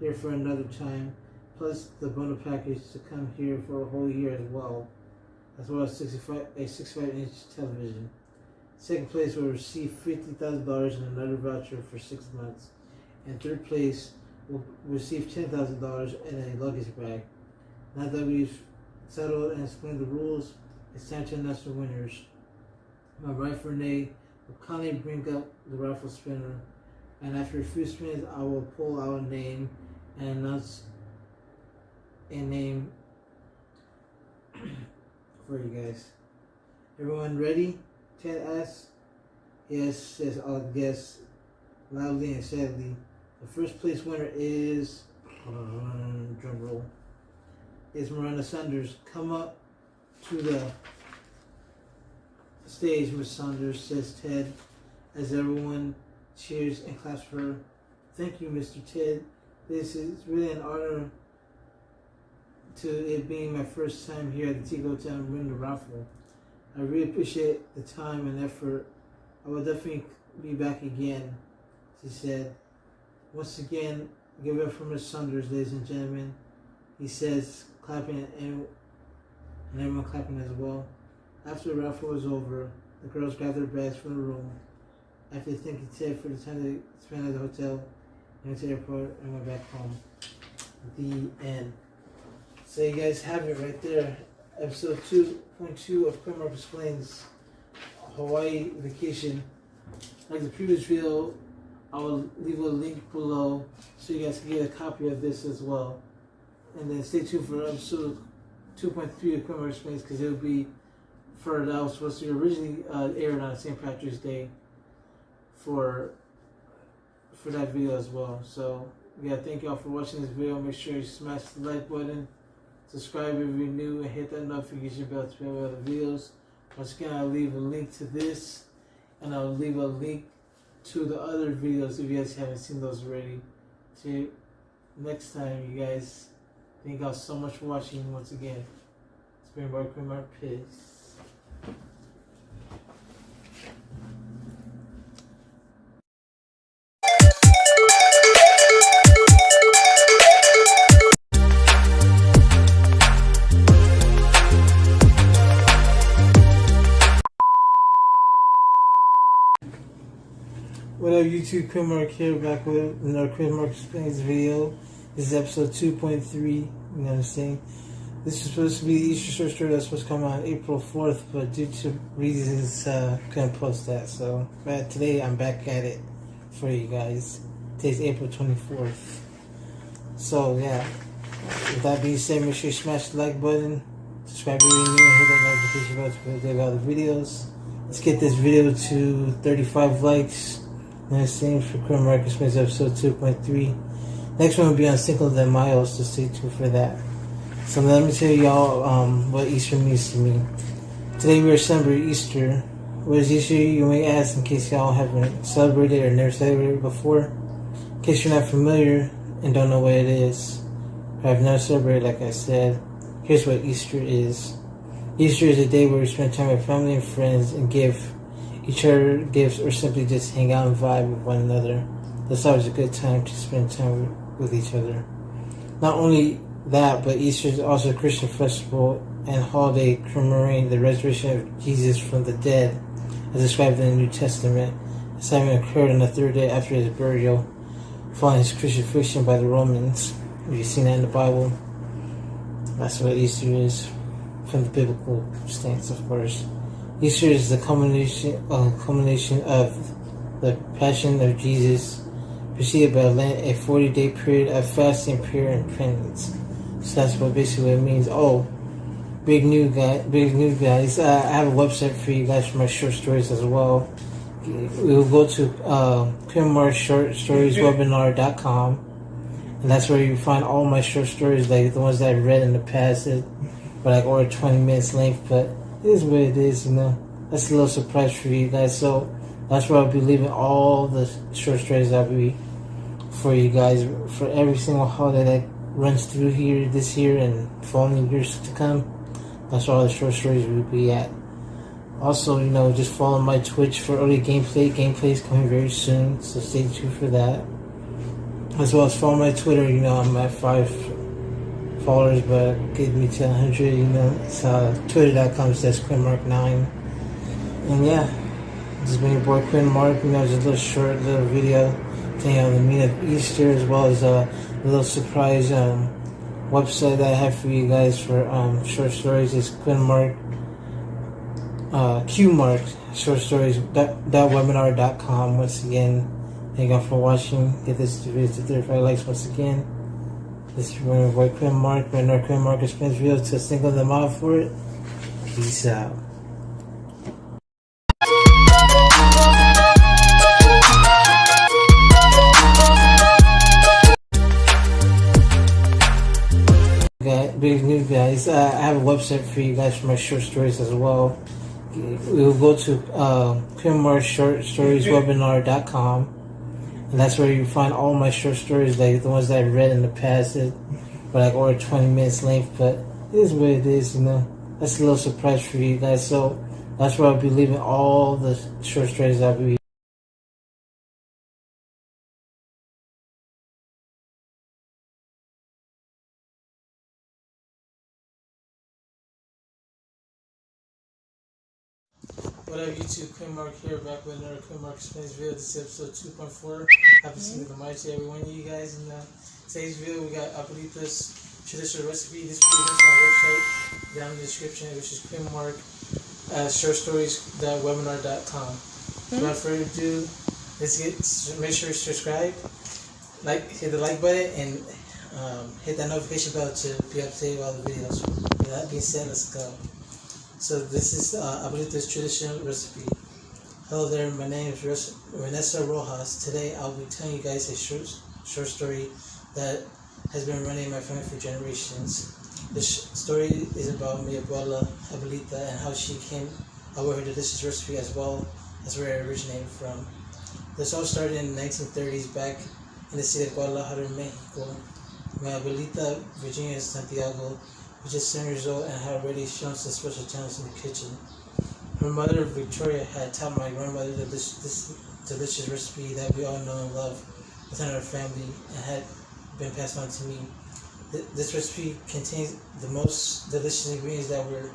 here for another time, plus the bundle package to come here for a whole year as well as a 65-inch television. Second place will receive $50,000 and another voucher for 6 months, and third place will receive $10,000 and a luggage bag. Now that we've settled and explained the rules, it's time to announce the winners. My wife Renee will kindly bring up the raffle spinner, and after a few spins, I will pull out a name and announce a name for you guys. Everyone ready? Ted asks. Yes, says all guests loudly and sadly. The first place winner is drum roll. Is Miranda Saunders. Come up to the stage, Miss Saunders, says Ted, as everyone cheers and claps for her. Thank you, Mr. Ted. This is really an honor to it being my first time here at the Tika Hotel and winning the raffle. I really appreciate the time and effort. I will definitely be back again, she said. Once again, give it up for Miss Saunders, ladies and gentlemen, he says, clapping and everyone clapping as well. After the raffle was over, the girls grabbed their bags from the room. After thanking Ted for the time they spent at the hotel, they went to the airport and went back home. The end. So you guys have it right there. Episode 2.2 of Quinn Explains Hawaii Vacation. Like the previous video, I will leave a link below so you guys can get a copy of this as well. And then stay tuned for episode 2.3 of Quinn Explains, because it will be for that was supposed to be originally aired on St. Patrick's Day for that video as well. So yeah, thank y'all for watching this video. Make sure you smash the like button, subscribe if you're new, and hit that notification bell to be able to other videos. Once again, I'll leave a link to this, and I'll leave a link to the other videos if you guys haven't seen those already. See you next time, you guys. Thank y'all so much for watching once again. Screen bar, Quinn Mark, piss. What up, YouTube? Quinn Mark here, back with another Quinn Mark Explains video. This is episode 2.3. You know what I'm saying? This is supposed to be the Easter short story that's supposed to come out on April 4th, but due to reasons, couldn't post that. So, but today I'm back at it for you guys. Today's April 24th. So, yeah. With that being said, make sure you smash the like button, subscribe if you're new, and hit that notification bell to get all the videos. Let's get this video to 35 likes. And the same for Quinn Mark Explains episode 2.3. Next one will be on Cinco de Mayo, so stay tuned for that. So let me tell y'all what Easter means to me. Today we are celebrating Easter. What is Easter, you may ask, in case y'all haven't celebrated or never celebrated before. In case you're not familiar and don't know what it is, or have never celebrated, like I said, here's what Easter is. Easter is a day where we spend time with family and friends and give each other gifts, or simply just hang out and vibe with one another. That's always a good time to spend time with each other. Not only that, but Easter is also a Christian festival and holiday commemorating the resurrection of Jesus from the dead, as described in the New Testament, as having occurred on the third day after his burial, following his crucifixion by the Romans. Have you seen that in the Bible? That's what Easter is, from the biblical stance, of course. Easter is the culmination of the Passion of Jesus, preceded by Lent, a 40-day period of fasting, prayer, and penance. So that's what basically it means. Oh, big news, guys! I have a website for you guys for my short stories as well. We will go to QuinnMarkShortStoriesWebinar.com, and that's where you find all my short stories, like the ones that I've read in the past, but like over 20 minutes length, but it is what it is, you know. That's a little surprise for you guys. So that's where I'll be leaving all the short stories I'll be for you guys for every single holiday that runs through here this year and following years to come. That's where all the short stories will be at. Also, you know, just follow my Twitch for early gameplay. Gameplay is coming very soon, so stay tuned for that. As well as follow my Twitter. You know, I'm at 5 followers, but get me to 100, you know. It's twitter.com/QuinnMark9. And yeah, this has been your boy Quinn Mark. You know, just a little short little video telling you the meaning of Easter, as well as a little surprise website that I have for you guys for short stories. Is Quinn Mark QMark short stories .webinar.com. Once again, thank you all for watching. Get this video to 35 likes once again. This is your boy Quinn Mark. Right now, Quinn Mark Explains video to Cinco de Mayo for it. Peace out. Big news, guys! I have a website for you guys for my short stories as well. We will go to QuinnMarkShortStoriesWebinar.com, and that's where you find all my short stories, like the ones that I've read in the past, but like over 20 minutes length. But it is what it is, you know. That's a little surprise for you guys. So that's where I'll be leaving all the short stories I'll be. What up, YouTube? Quinn Mark here, back with another Quinn Mark Explains video. This is episode 2.4. Happy Cinco de Mayo to every one of you guys. In today's video, we got Abuelita's traditional recipe. This video is on my website down in the description, which is QuinnMark shortstories.webinar.com. Without further ado, make sure you subscribe, hit the like button, and hit that notification bell to be up to date with all the videos. With that being said, let's go. So this is Abuelita's traditional recipe. Hello there, my name is Vanessa Rojas. Today I'll be telling you guys a short story that has been running in my family for generations. This story is about mi abuelita, and how she came up with her delicious recipe, as well as where it originated from. This all started in the 1930s back in the city of Guadalajara, Mexico. My abuelita, Virginia Santiago, was just 7 years old and had already shown some special talents in the kitchen. Her mother, Victoria, had taught my grandmother this delicious recipe that we all know and love within our family and had been passed on to me. This recipe contains the most delicious ingredients that were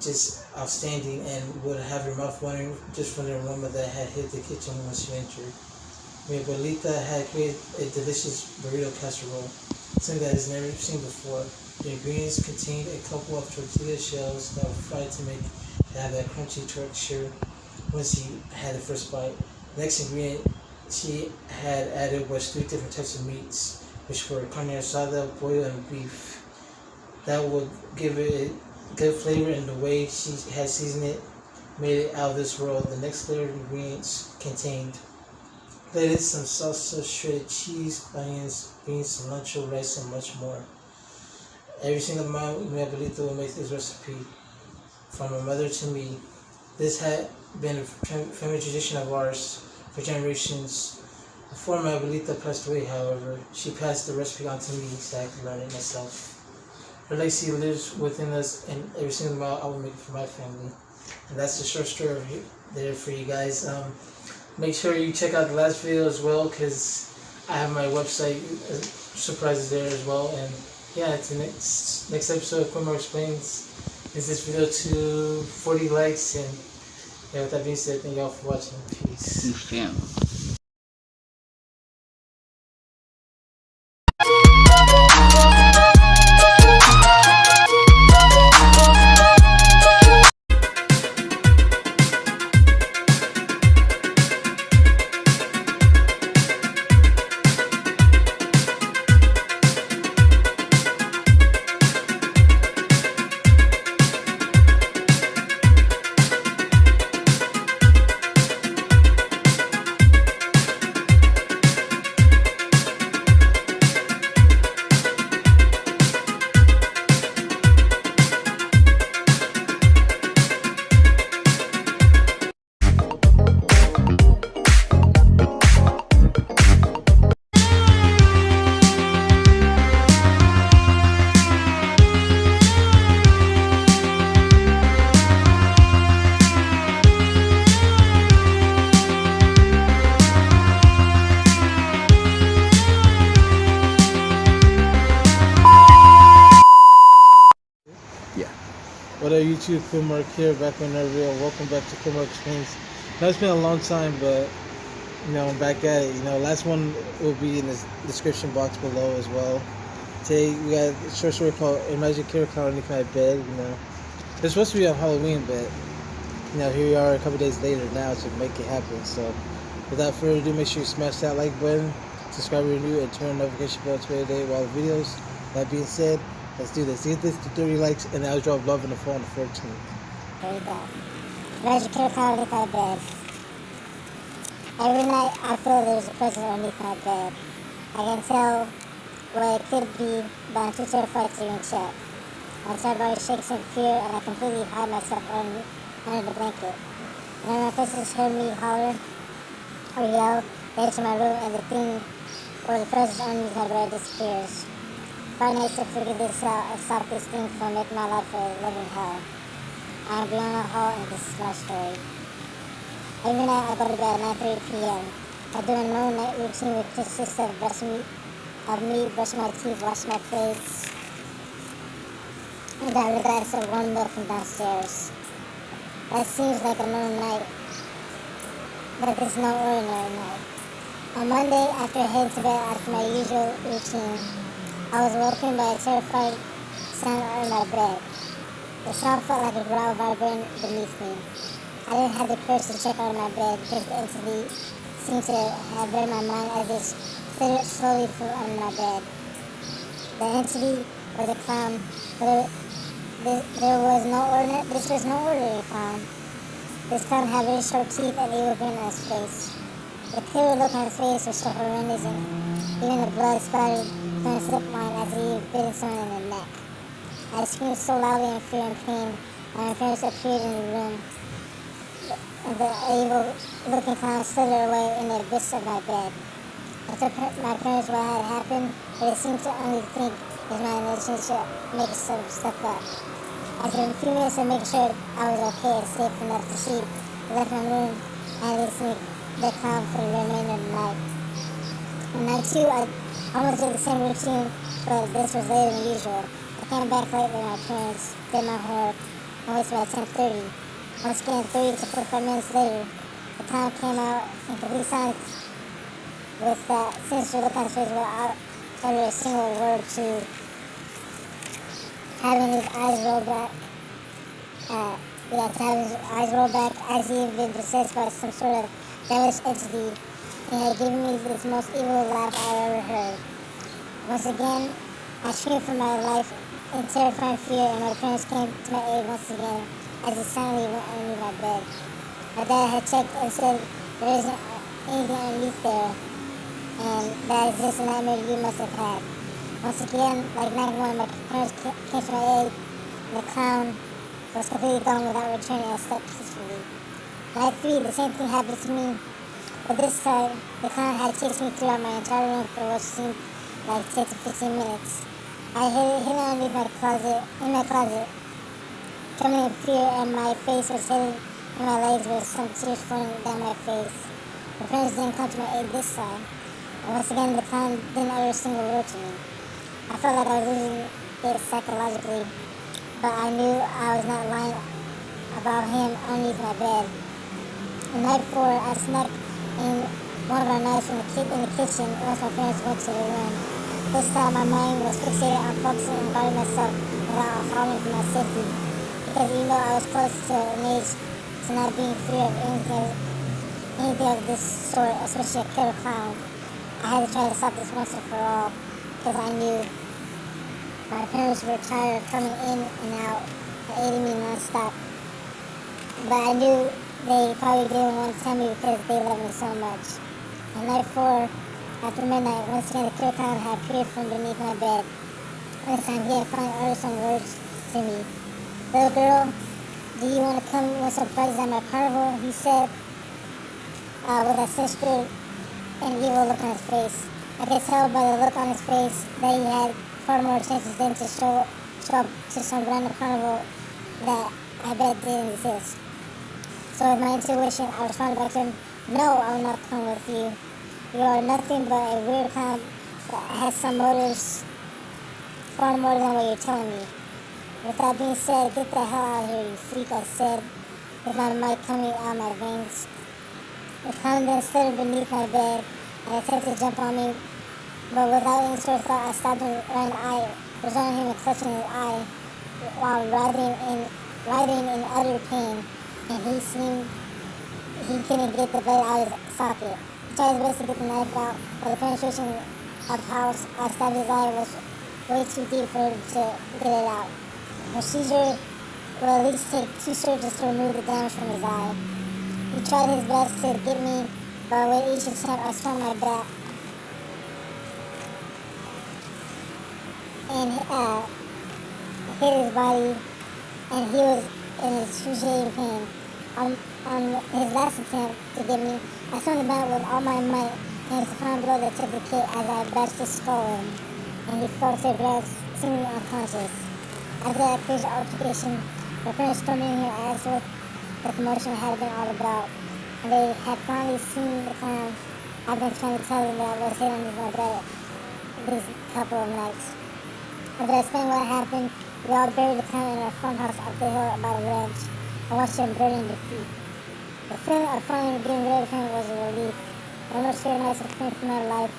just outstanding and would have your mouth watering just from the aroma that had hit the kitchen once you entered. Mi abuelita had created a delicious burrito casserole, something that is never seen before. The ingredients contained a couple of tortilla shells that were fried to have that crunchy texture once you had the first bite. The next ingredient she had added was 3 different types of meats, which were carne asada, pollo, and beef. That would give it a good flavor, and the way she had seasoned it made it out of this world. The next layer of ingredients contained lettuce, some salsa, shredded cheese, onions, beans, cilantro, rice, and much more. Every single month, mi abuelita would make this recipe from her mother to me. This had been a family tradition of ours for generations. Before my abuelita passed away, however, she passed the recipe on to me so I could learn it myself. Her legacy lives within us, and every single meal I will make it for my family. And that's the short story there for you guys. Make sure you check out the last video as well, because I have my website surprises there as well. And yeah, it's the next episode of Quinn Explains. Is this video to 40 likes? And yeah, with that being said, thank y'all for watching. Peace. Yeah. What up, YouTube? Quinn here, back on another video. Welcome back to Quinn Explains. Now, it's been a long time, but I'm back at it. Last one will be in the description box below as well. Today we got a short story called "Imagine Killer Clown Underneath My Bed." It's supposed to be on Halloween, but here we are a couple days later now to make it happen. So, without further ado, make sure you smash that like button, subscribe if you're new, and turn the notification bell to today while the videos. That being said, let's do this. Get this to 30 likes, and I'll drop love in the phone on the 14th. There you go. Imagine Killer Clown underneath my bed. Every night I feel there's a presence underneath my bed. I can tell what it could be, but I'm too terrified to even check. My entire body shakes in fear, and I completely hide myself under the blanket. And my presence heard me holler or yell, they enter my room, and the thing or the presence underneath my bed disappears. Find ways to figure this out and stop this thing from making my life a living hell. I am beyond a hall, and this is my story. Every night I go to bed at 9:30 p.m. I do a normal night routine which consists of brushing my teeth, washing my face, and I have a glass of warm milk from downstairs. That seems like a normal night, but it's no ordinary night. On Monday, after heading to bed after my usual routine, I was woken by a terrifying sound under my bed. The sound felt like a growl vibrating beneath me. I didn't have the courage to check under my bed because the entity seemed to have read my mind as it slid slowly from under my bed. The entity was a clown, but this was no ordinary clown. This clown had very sharp teeth and evil grin on his face. The clear look on his face was so horrendous, and even the blood splattered from his lip line as he bit someone in the neck. I screamed so loudly in fear and pain, and my parents appeared in the room. The evil-looking clown slithered away in the abyss of my bed. I told my parents what had happened, but they seemed to only think his mind, and then she make some stuff up. After a few minutes of making sure I was okay and safe enough to sleep, I left my room and I sleep the clown for the remainder of the night. On night 2, I almost did the same routine, but this was later than usual. I came back late with my parents, did my homework, and waited about 10:30. Once again, 30 to 45 minutes later, the clown came out in complete silence with that sinister look on his face without uttering a single word to having his eyes roll back. To having his eyes roll back as he had been possessed by some sort of devilish entity. He had given me this most evil laugh I ever heard. Once again, I screamed for my life in terrifying fear, and my parents came to my aid once again as he silently went underneath my bed. My dad had checked and said there isn't anything underneath there, and that is just a nightmare you must have had. Once again, like night 1, my parents came to my aid, and the clown was completely gone without returning and slept peacefully. Night 3, the same thing happened to me, but this time, the clown had chased me throughout my entire room for what seemed like 10 to 15 minutes. I hid underneath in my closet, trembling in fear, and my face was hidden in my legs with some tears flowing down my face. My parents didn't come to my aid this time, and once again, the clown didn't utter a single word to me. I felt like I was losing it psychologically, but I knew I was not lying about him underneath my bed. On night 4, I snuck in one of our nights in the kitchen once my parents went to their room. This time, my mind was fixated on focusing and guarding myself without howling for my safety, because even though I was close to an age to not being free of anything of this sort, especially a killer clown, I had to try to stop this once and for all, because I knew my parents were tired of coming in and out and aiding me non-stop. But I knew they probably didn't want to tell me because they love me so much. On night 4, after midnight, once again the killer clown had appeared from beneath my bed. This time he had finally uttered some words to me. "Little girl, do you want to come win some prizes at my carnival?" he said, with a sinister and evil look on his face. I could tell by the look on his face that he had far more chances than to show up to some random carnival that I bet didn't exist. So with my intuition, I responded back to him, "No, I will not come with you. You are nothing but a weird clown that has some motives far more than what you're telling me." With that being said, "Get the hell out of here, you freak," I said, with my mic coming out of my veins. The clown then slid beneath my bed and attempted to jump on me, but without any sort of thought, I stopped him right in the eye, resulting in him clutching his eye while writhing in utter pain, and he seemed he couldn't get the blade out of his socket. He tried his best to get the knife out, but the penetration of how I stabbed his eye was way too deep for him to get it out. The procedure will at least take 2 surgeons to remove the damage from his eye. He tried his best to get me, but with each attempt I swung my bat and hit his body, and he was in excruciating pain. On his last attempt to get me, I swung the bat with all my might, and it's a final blow that took the kid as I bashed his skull in, and he fell to the ground, seemingly unconscious. After that crazy altercation, my parents stormed in here and asked what the commotion had been all about, and they had finally seen the clown. I've been trying to tell them that I was hit underneath my bed these couple of nights. After I explained what happened, we all buried the clown in our farmhouse up the hill by the ranch and watched him burn in defeat. The feeling of finally getting rid of him was a relief. No more scary nights of fearing for my life,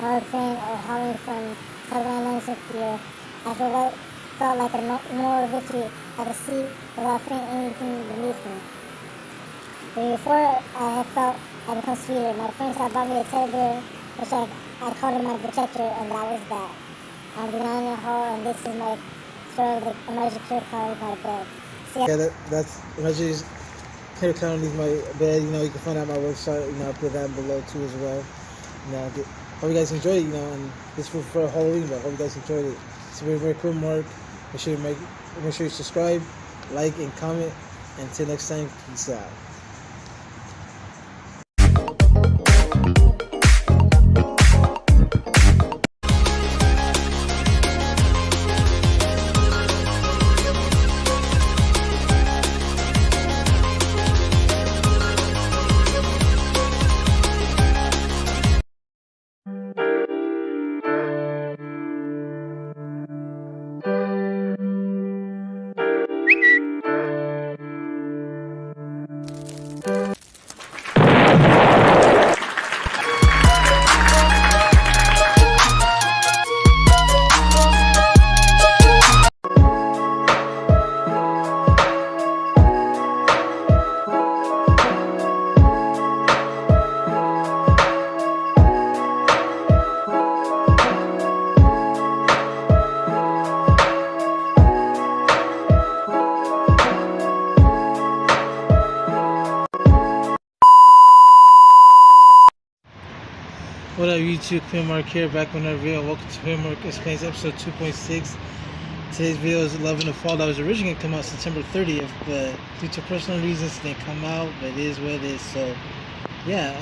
nor praying or howling from top of my lungs in fear. After what felt like a moral victory, I could see without fearing anything beneath me. But before I had felt I become sweeter, my friends had bought me a teddy bear, which I called him my protector, and that was that. I'm beyond the hall, and this is my story of the emergency clear clown in my bed. Yeah, that's emergency clear clown underneath my bed. You can find out my website. I'll put that below too as well. Hope you guys enjoyed it. And this was for Halloween, but hope you guys enjoyed it. It's a very, very cool mark. Make sure you subscribe, like, and comment. Until next time, peace out. YouTube, Quinn Mark here, back with another video. Welcome to Quinn Mark Explains episode 2.6. Today's video is Love in the Fall. That was originally going to come out September 30th, but due to personal reasons, it didn't come out, but it is what it is. So, yeah,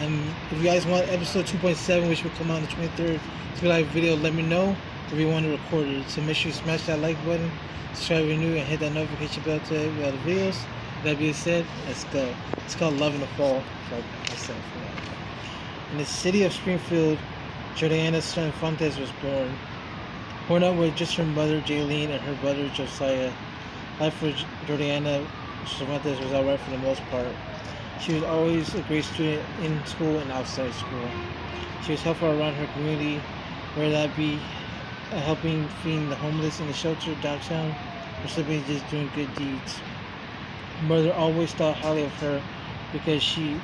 if you guys want episode 2.7, which will come out on the 23rd, to be like video, let me know if you want to record it. So make sure you smash that like button, subscribe if you're new, and hit that notification bell to every other videos. That being said, let's go. It's called Love in the Fall, like I said. In the city of Springfield, Jordana Fuentes was born. Born up with just her mother, Jaylene, and her brother, Josiah. Life for Jordana Fuentes was alright for the most part. She was always a great student in school and outside school. She was helpful around her community, whether that be helping feeding the homeless in the shelter downtown, or simply just doing good deeds. Her mother always thought highly of her because she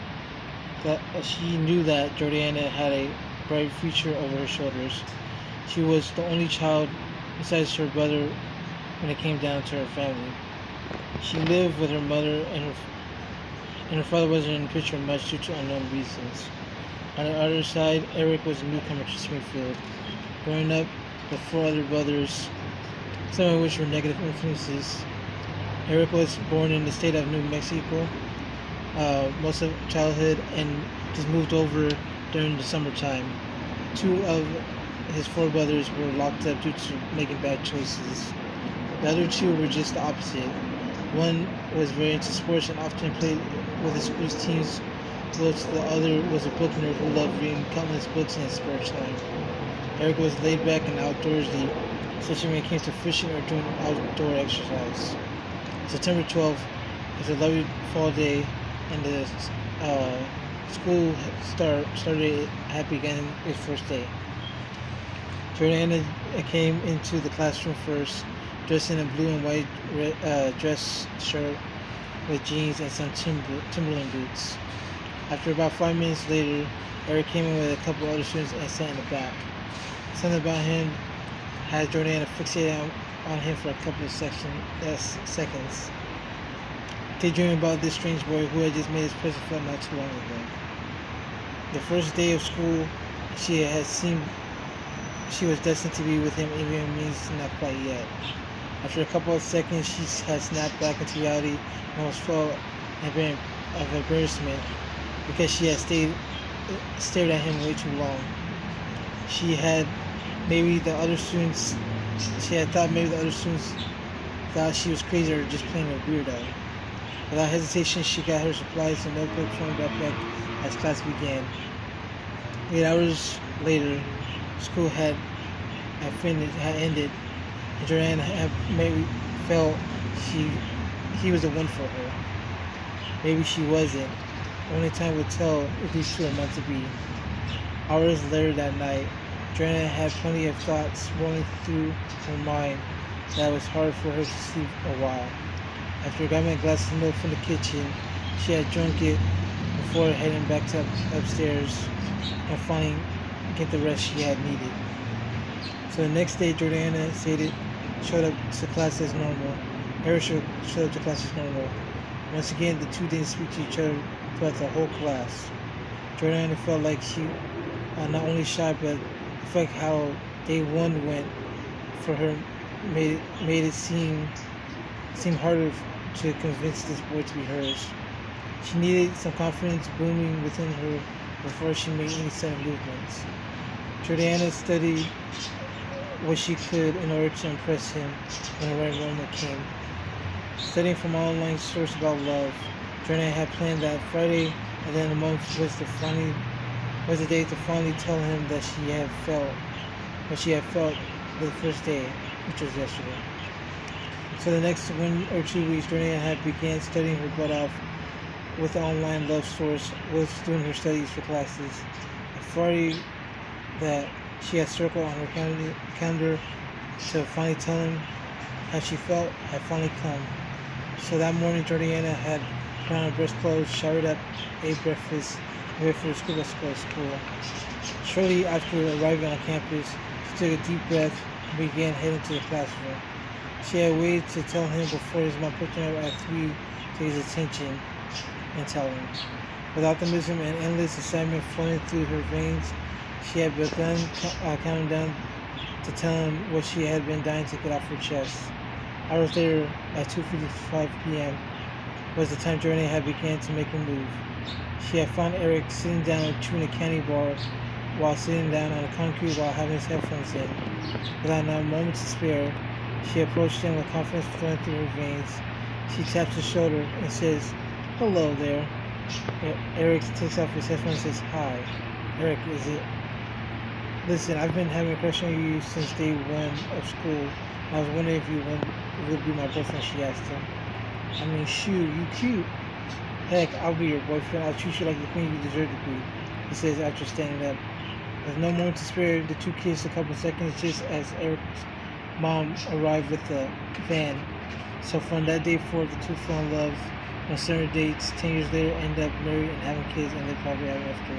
knew that Jordana had a bright future over her shoulders. She was the only child besides her brother when it came down to her family. She lived with her mother, and her father wasn't in the picture much due to unknown reasons. On the other side, Eric was a newcomer to Springfield. Growing up with 4 other brothers, some of which were negative influences. Eric was born in the state of New Mexico most of childhood and just moved over during the summertime. 2 of his 4 brothers were locked up due to making bad choices. The other 2 were just the opposite. One was very into sports and often played with his school's teams, whilst the other was a book nerd who loved reading countless books in his spare time. Eric was laid back and outdoorsy, especially when it came to fishing or doing outdoor exercise. September 12th was a lovely fall day, and the school had begun its first day. Jordana came into the classroom first, dressed in a blue and white dress shirt with jeans and some Timberland boots. After about 5 minutes later, Eric came in with a couple other students and sat in the back. Something about him had Jordana fixated on him for a couple of seconds. Daydreaming about this strange boy who had just made his presence felt not too long ago. The first day of school, she had seen she was destined to be with him, even if it means not quite yet. After a couple of seconds, she had snapped back into reality and almost felt a bit of embarrassment because she had stared at him way too long. She had thought maybe the other students thought she was crazy or just plain a weirdo. Without hesitation, she got her supplies and notebook from her backpack as class began. 8 hours later, school had ended, and Jordana had maybe felt he was the one for her. Maybe she wasn't. Only time would tell if these 2 were meant to be. Hours later that night, Jordana had plenty of thoughts rolling through her mind that it was hard for her to sleep a while. After grabbing a glass of milk from the kitchen, she had drunk it before heading back upstairs and finally get the rest she had needed. So the next day, Jordana showed up to class as normal. Eric showed up to class as normal. Once again, the 2 didn't speak to each other throughout the whole class. Jordana felt like she not only shy, but the fact how day 1 went for her made it seem harder to convince this boy to be hers. She needed some confidence booming within her before she made any sudden movements. Jordana studied what she could in order to impress him when the right moment came. Studying from an online source about love, Jordana had planned that Friday at the end of the month was the day to finally tell him that she had felt what she had felt the first day, which was yesterday. So the next 1 or 2 weeks, Jordana had began studying her butt off with the online love source, was doing her studies for classes. The Friday that she had circled on her calendar to finally tell him how she felt had finally come. So that morning, Jordana had put on her best clothes, showered up, ate breakfast, and waited for the school bus to go to school. Shortly after arriving on campus, she took a deep breath and began heading to the classroom. She had waited to tell him before his mom picked him up at 3 to his attention and tell him. With optimism and endless excitement flowing through her veins, She had begun counting down to tell him what she had been dying to get off her chest. Hours later, at 2:55 p.m., was the time Jordan had begun to make a move. She had found Eric sitting down chewing a candy bar while sitting down on the concrete while having his headphones in. Without a moment to spare, she approached him with confidence flowing through her veins. She taps his shoulder and says, "Hello there." Eric takes off his headphones and says, "Hi." "Eric, is it?" "Listen, I've been having a crush on you since day one of school. I was wondering if you would be my boyfriend," she asked him. "I mean, shoot, you cute." "Heck, I'll be your boyfriend. I'll treat you like the queen you deserve to be," he says after standing up. With no moment to spare, the two kissed a couple seconds just as Eric's mom arrived with the van. So from that day forward, the two fell in love on several dates. 10 years later, end up married and having kids, and lived happily ever after.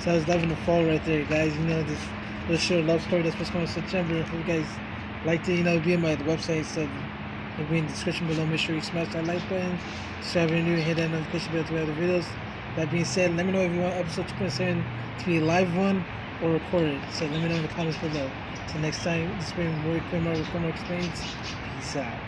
So I was loving the fall right there, guys. This little short love story that's supposed to come in September. If you guys like to, be on my website, so it'll be in the description below. Make sure you smash that like button, subscribe if you're new, and hit that notification bell to other videos. That being said, let me know if you want episode 2.7 to be a live one or recorded. So let me know in the comments below. Till next time, this has been Roy Quinn Explains. Peace out.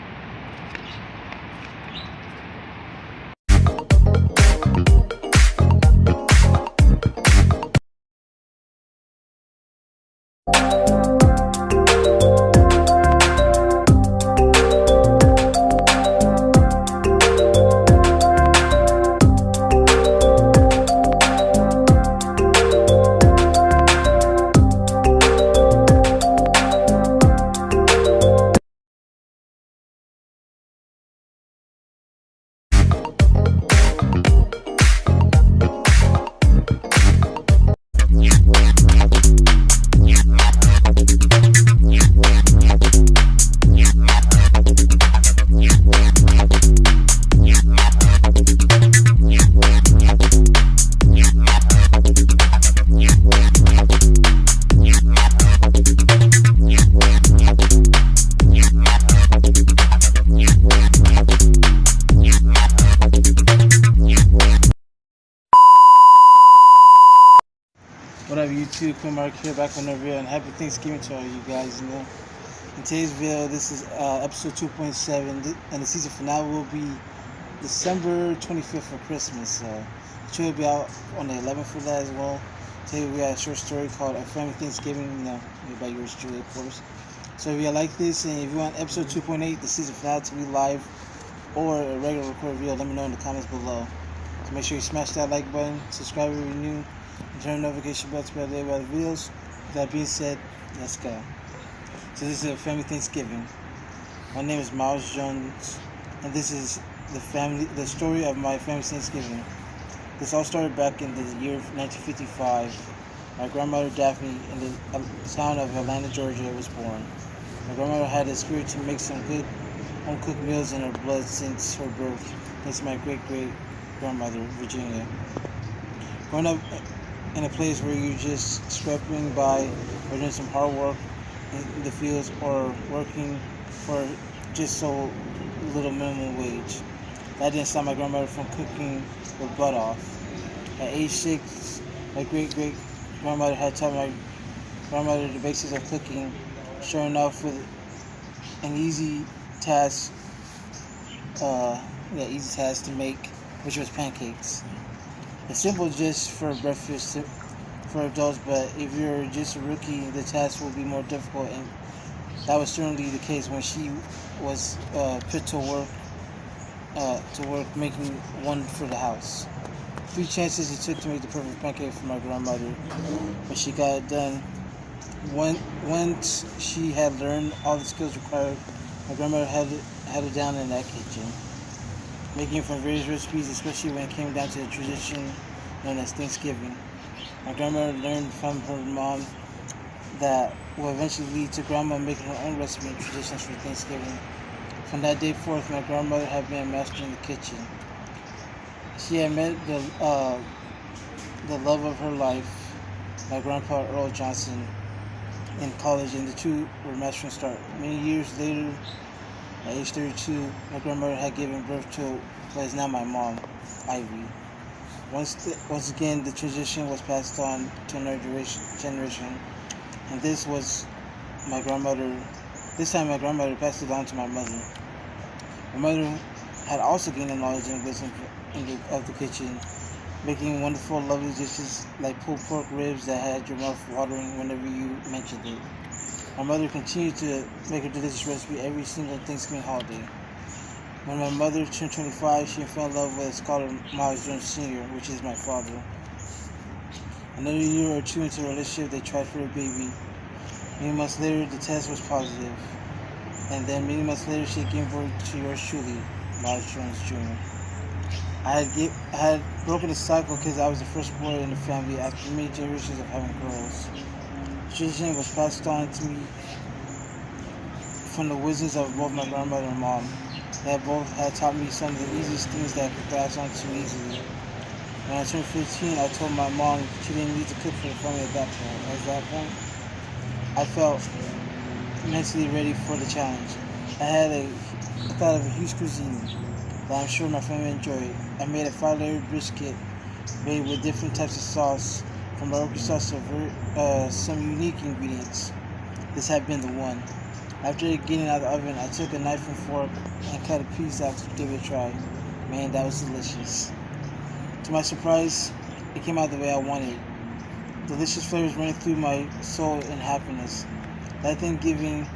What up, YouTube? Quinn here, back with another video, and happy Thanksgiving to all you guys. In today's video, this is episode 2.7, and the season finale will be December 25th for Christmas. The show will be out on the 11th for that as well. Today we got a short story called A Family Thanksgiving, made by yours truly, of course. So if you like this, and if you want episode 2.8, the season finale, to be live or a regular recorded video, let me know in the comments below. So make sure you smash that like button, subscribe if you're new, and turn the notification bell to be updated about the videos. With that being said, let's go. So this is a family Thanksgiving. My name is Miles Jones, and this is the story of my family Thanksgiving. This all started back in the year 1955. My grandmother Daphne, in the town of Atlanta, Georgia, was born. My grandmother had the spirit to make some good home-cooked meals in her blood since her birth, thanks to my great-great-grandmother, Virginia. Growing up in a place where you're just scraping by or doing some hard work in the fields or working for just so little minimum wage, that didn't stop my grandmother from cooking her butt off. At age 6, my great-great-grandmother had taught my grandmother the basics of cooking, showing off with an easy task to make, which was pancakes. It's simple just for breakfast for adults, but if you're just a rookie, the task will be more difficult, and that was certainly the case when she was put to work making one for the house. 3 chances it took to make the perfect pancake for my grandmother, but she got it done. Once she had learned all the skills required, my grandmother had it down in that kitchen, making it from various recipes, especially when it came down to the tradition known as Thanksgiving. My grandmother learned from her mom that will eventually lead to grandma making her own recipe and traditions for Thanksgiving. From that day forth, my grandmother had been a master in the kitchen. She had met the love of her life, my grandpa Earl Johnson, in college, and the two were mastering start. Many years later, at age 32, my grandmother had given birth to what is now my mom, Ivy. Once again, the tradition was passed on to another generation, and this was my grandmother. This time, my grandmother passed it on to my mother. My mother had also gained the knowledge and wisdom of the kitchen, making wonderful, lovely dishes like pulled pork ribs that had your mouth watering whenever you mentioned it. My mother continued to make a delicious recipe every single Thanksgiving holiday. When my mother turned 25, she fell in love with a scholar, Miles Jones Sr., which is my father. Another year or two into the relationship, they tried for a baby. Many months later, the test was positive. And then many months later, she gave birth to yours truly, Miles Jones Jr. I had broken the cycle because I was the first boy in the family after many generations of having girls. The tradition was passed on to me from the wisdoms of both my grandmother and mom. They both had taught me some of the easiest things that I could pass on too easily. When I turned 15, I told my mom she didn't need to cook for the family at that point. At that point, I felt mentally ready for the challenge. I thought of a huge cuisine that I'm sure my family enjoyed. I made a 5-layer brisket made with different types of sauce, from barbecue sauce to some unique ingredients. This had been the one. After getting out of the oven, I took a knife and fork and cut a piece out to give it a try. Man, that was delicious. To my surprise, it came out the way I wanted. Delicious flavors running through my soul in happiness. That Thanksgiving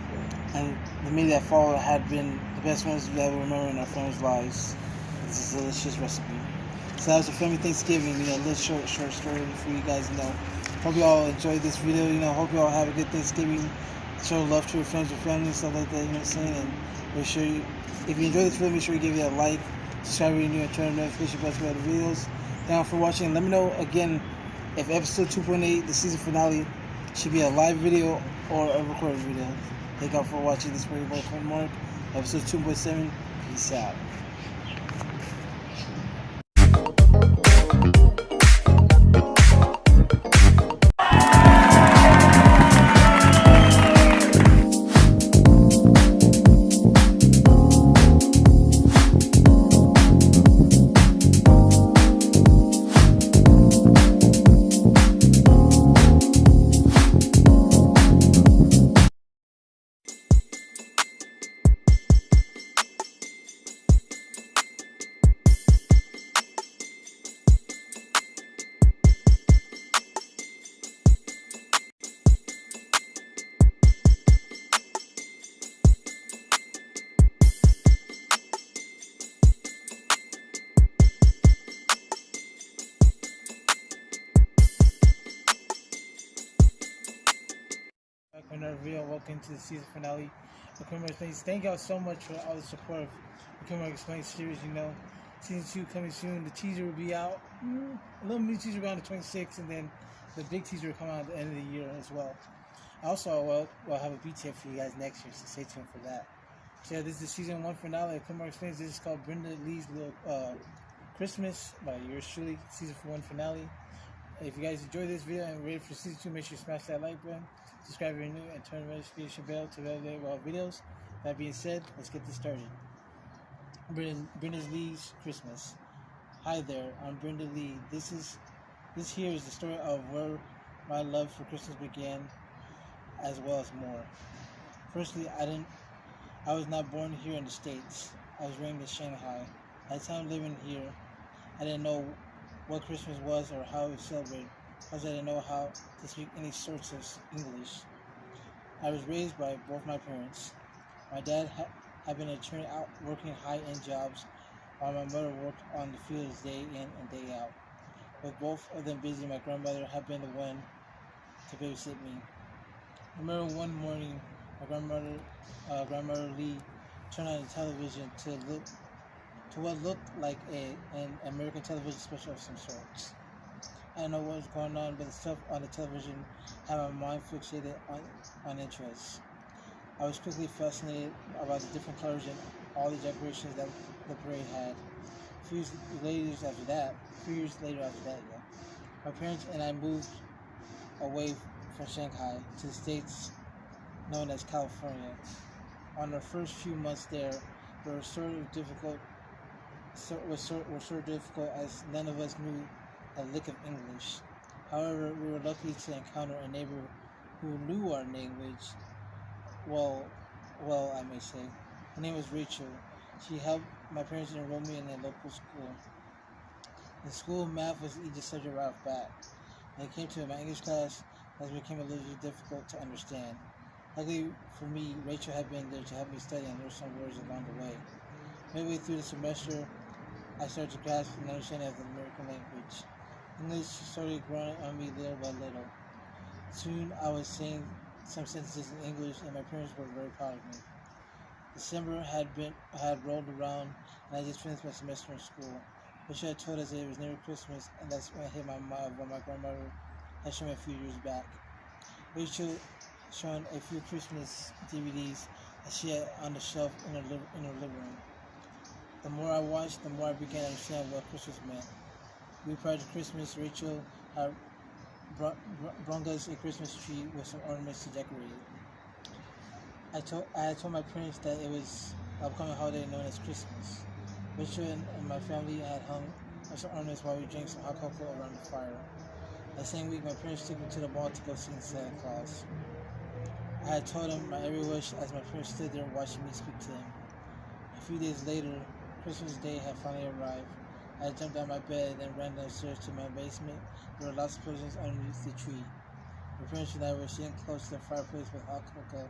and the meal that followed had been the best ones we ever remember in our family's lives. It's a delicious recipe. So that was a family Thanksgiving, a little short story for you guys, Hope you all enjoyed this video, hope you all have a good Thanksgiving. Show love to your friends, your family, and stuff like that, what I'm saying? And make sure if you enjoyed this video, make sure you give it a like, subscribe if you're new, and turn on the notification bell for other videos. Thank you for watching. Let me know, again, if episode 2.8, the season finale, should be a live video or a recorded video. Thank you all for watching. This is your boy, Quinn, episode 2.7. Peace out. Another video. Welcome to the season finale of Quinn Explains. Thank y'all so much for all the support of the Quinn Explains series. Season 2 coming soon. The teaser will be out. A little mini teaser will be on the 26th, and then the big teaser will come out at the end of the year as well. Also, we'll have a BTF for you guys next year, so stay tuned for that. So yeah, this is the season 1 finale of Quinn Explains. This is called Brenda Lee's Little Christmas by yours truly. Season 1 finale. If you guys enjoyed this video and ready for season 2, make sure you smash that like button, subscribe if you're new, and turn the notification bell to evaluate all videos. That being said, let's get this started. Brenda Lee's Christmas. Hi there, I'm Brenda Lee. This here is the story of where my love for Christmas began, as well as more. Firstly, I was not born here in the States. I was raised in Shanghai. At the time living here, I didn't know what Christmas was or how it was celebrated, because I didn't know how to speak any sorts of English. I was raised by both my parents. My dad had been an attorney out working high-end jobs, while my mother worked on the fields day in and day out. With both of them busy, my grandmother had been the one to babysit me. I remember one morning, my grandmother Lee, turned on the television to what looked like an American television special of some sorts. I don't know what was going on, but the stuff on the television had my mind fixated on interest. I was quickly fascinated about the different colors and all the decorations that the parade had. A few years later after that, my parents and I moved away from Shanghai to the states known as California. On our first few months there, were sort of difficult as none of us knew a lick of English. However, we were lucky to encounter a neighbor who knew our language well, I may say. Her name was Rachel. She helped my parents enroll me in a local school. In school, math was the easiest subject right off bat. When it came to my English class, that became a little difficult to understand. Luckily for me, Rachel had been there to help me study and learn some words along the way. Midway through the semester, I started to grasp and understand of the American language. English started growing on me little by little. Soon, I was saying some sentences in English, and my parents were very proud of me. December had rolled around, and I just finished my semester in school. Rachel had told us that it was near Christmas, and that's when I hit my mind of what my grandmother had shown me a few years back. Rachel showing a few Christmas DVDs that she had on the shelf in her living room. The more I watched, the more I began to understand what Christmas meant. A week prior to Christmas, Rachel had brought us a Christmas tree with some ornaments to decorate it. I had told my parents that it was the upcoming holiday known as Christmas. Rachel and my family had hung up some ornaments while we drank some hot cocoa around the fire. That same week, my parents took me to the mall to go see Santa Claus. I had told them my every wish as my parents stood there watching me speak to them. A few days later, Christmas Day had finally arrived. I had jumped out of my bed and then ran downstairs to my basement. There were lots of presents underneath the tree. My parents and I were sitting close to the fireplace with hot cocoa.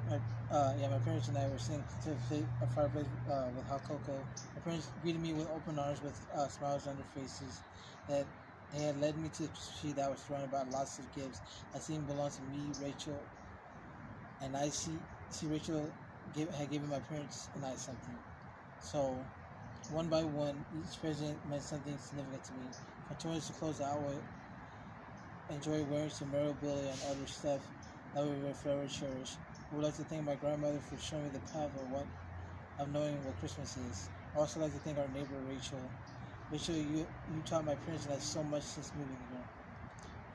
My parents and I were sitting to a fireplace with hot cocoa. My parents greeted me with open arms with smiles on their faces. That they had led me to the tree that was surrounded by lots of gifts that seemed to belong to me, Rachel, and I see Rachel had given my parents and I something. So, one by one, each present meant something significant to me. From toys to clothes, I would enjoy wearing some memorabilia and other stuff that we would forever cherish. I would like to thank my grandmother for showing me the path of knowing what Christmas is. I also like to thank our neighbor Rachel. Rachel, you taught my parents and I so much since moving here.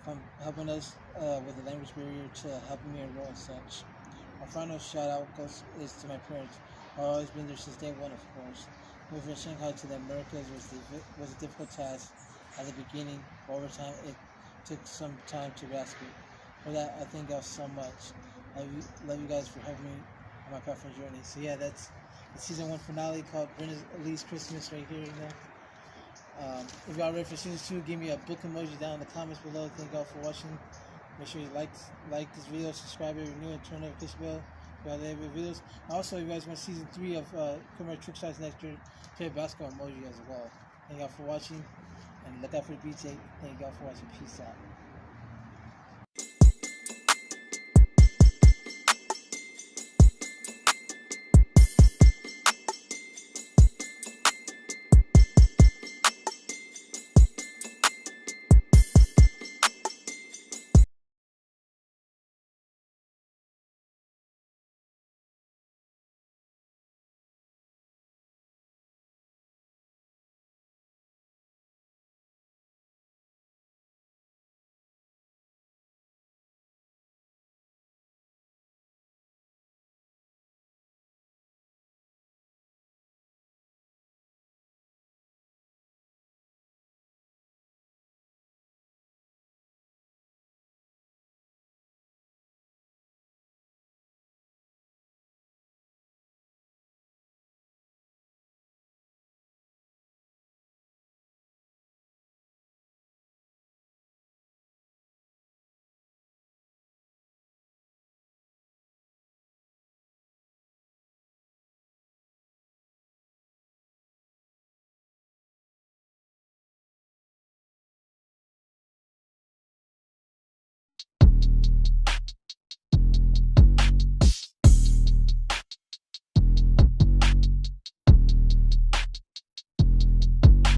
From helping us with the language barrier to helping me enroll and such. My final shout out is to my parents. I've always been there since day one, of course. Moving from Shanghai to the Americas was a difficult task at the beginning, but over time it took some time to grasp it. For that, I thank y'all so much. Love you guys for helping me on my path journey. So yeah, that's the season 1 finale called Brenda's Lee's Christmas right here. If y'all ready for season 2, give me a book emoji down in the comments below. Thank y'all for watching. Make sure you like this video, subscribe if you're new, and turn on the notification bell for all the other videos. Also, if you guys want season 3 of Criminal Trick Shots next year, play a basketball emoji as well. Thank y'all for watching, and look out for the BJ. Thank y'all for watching. Peace out.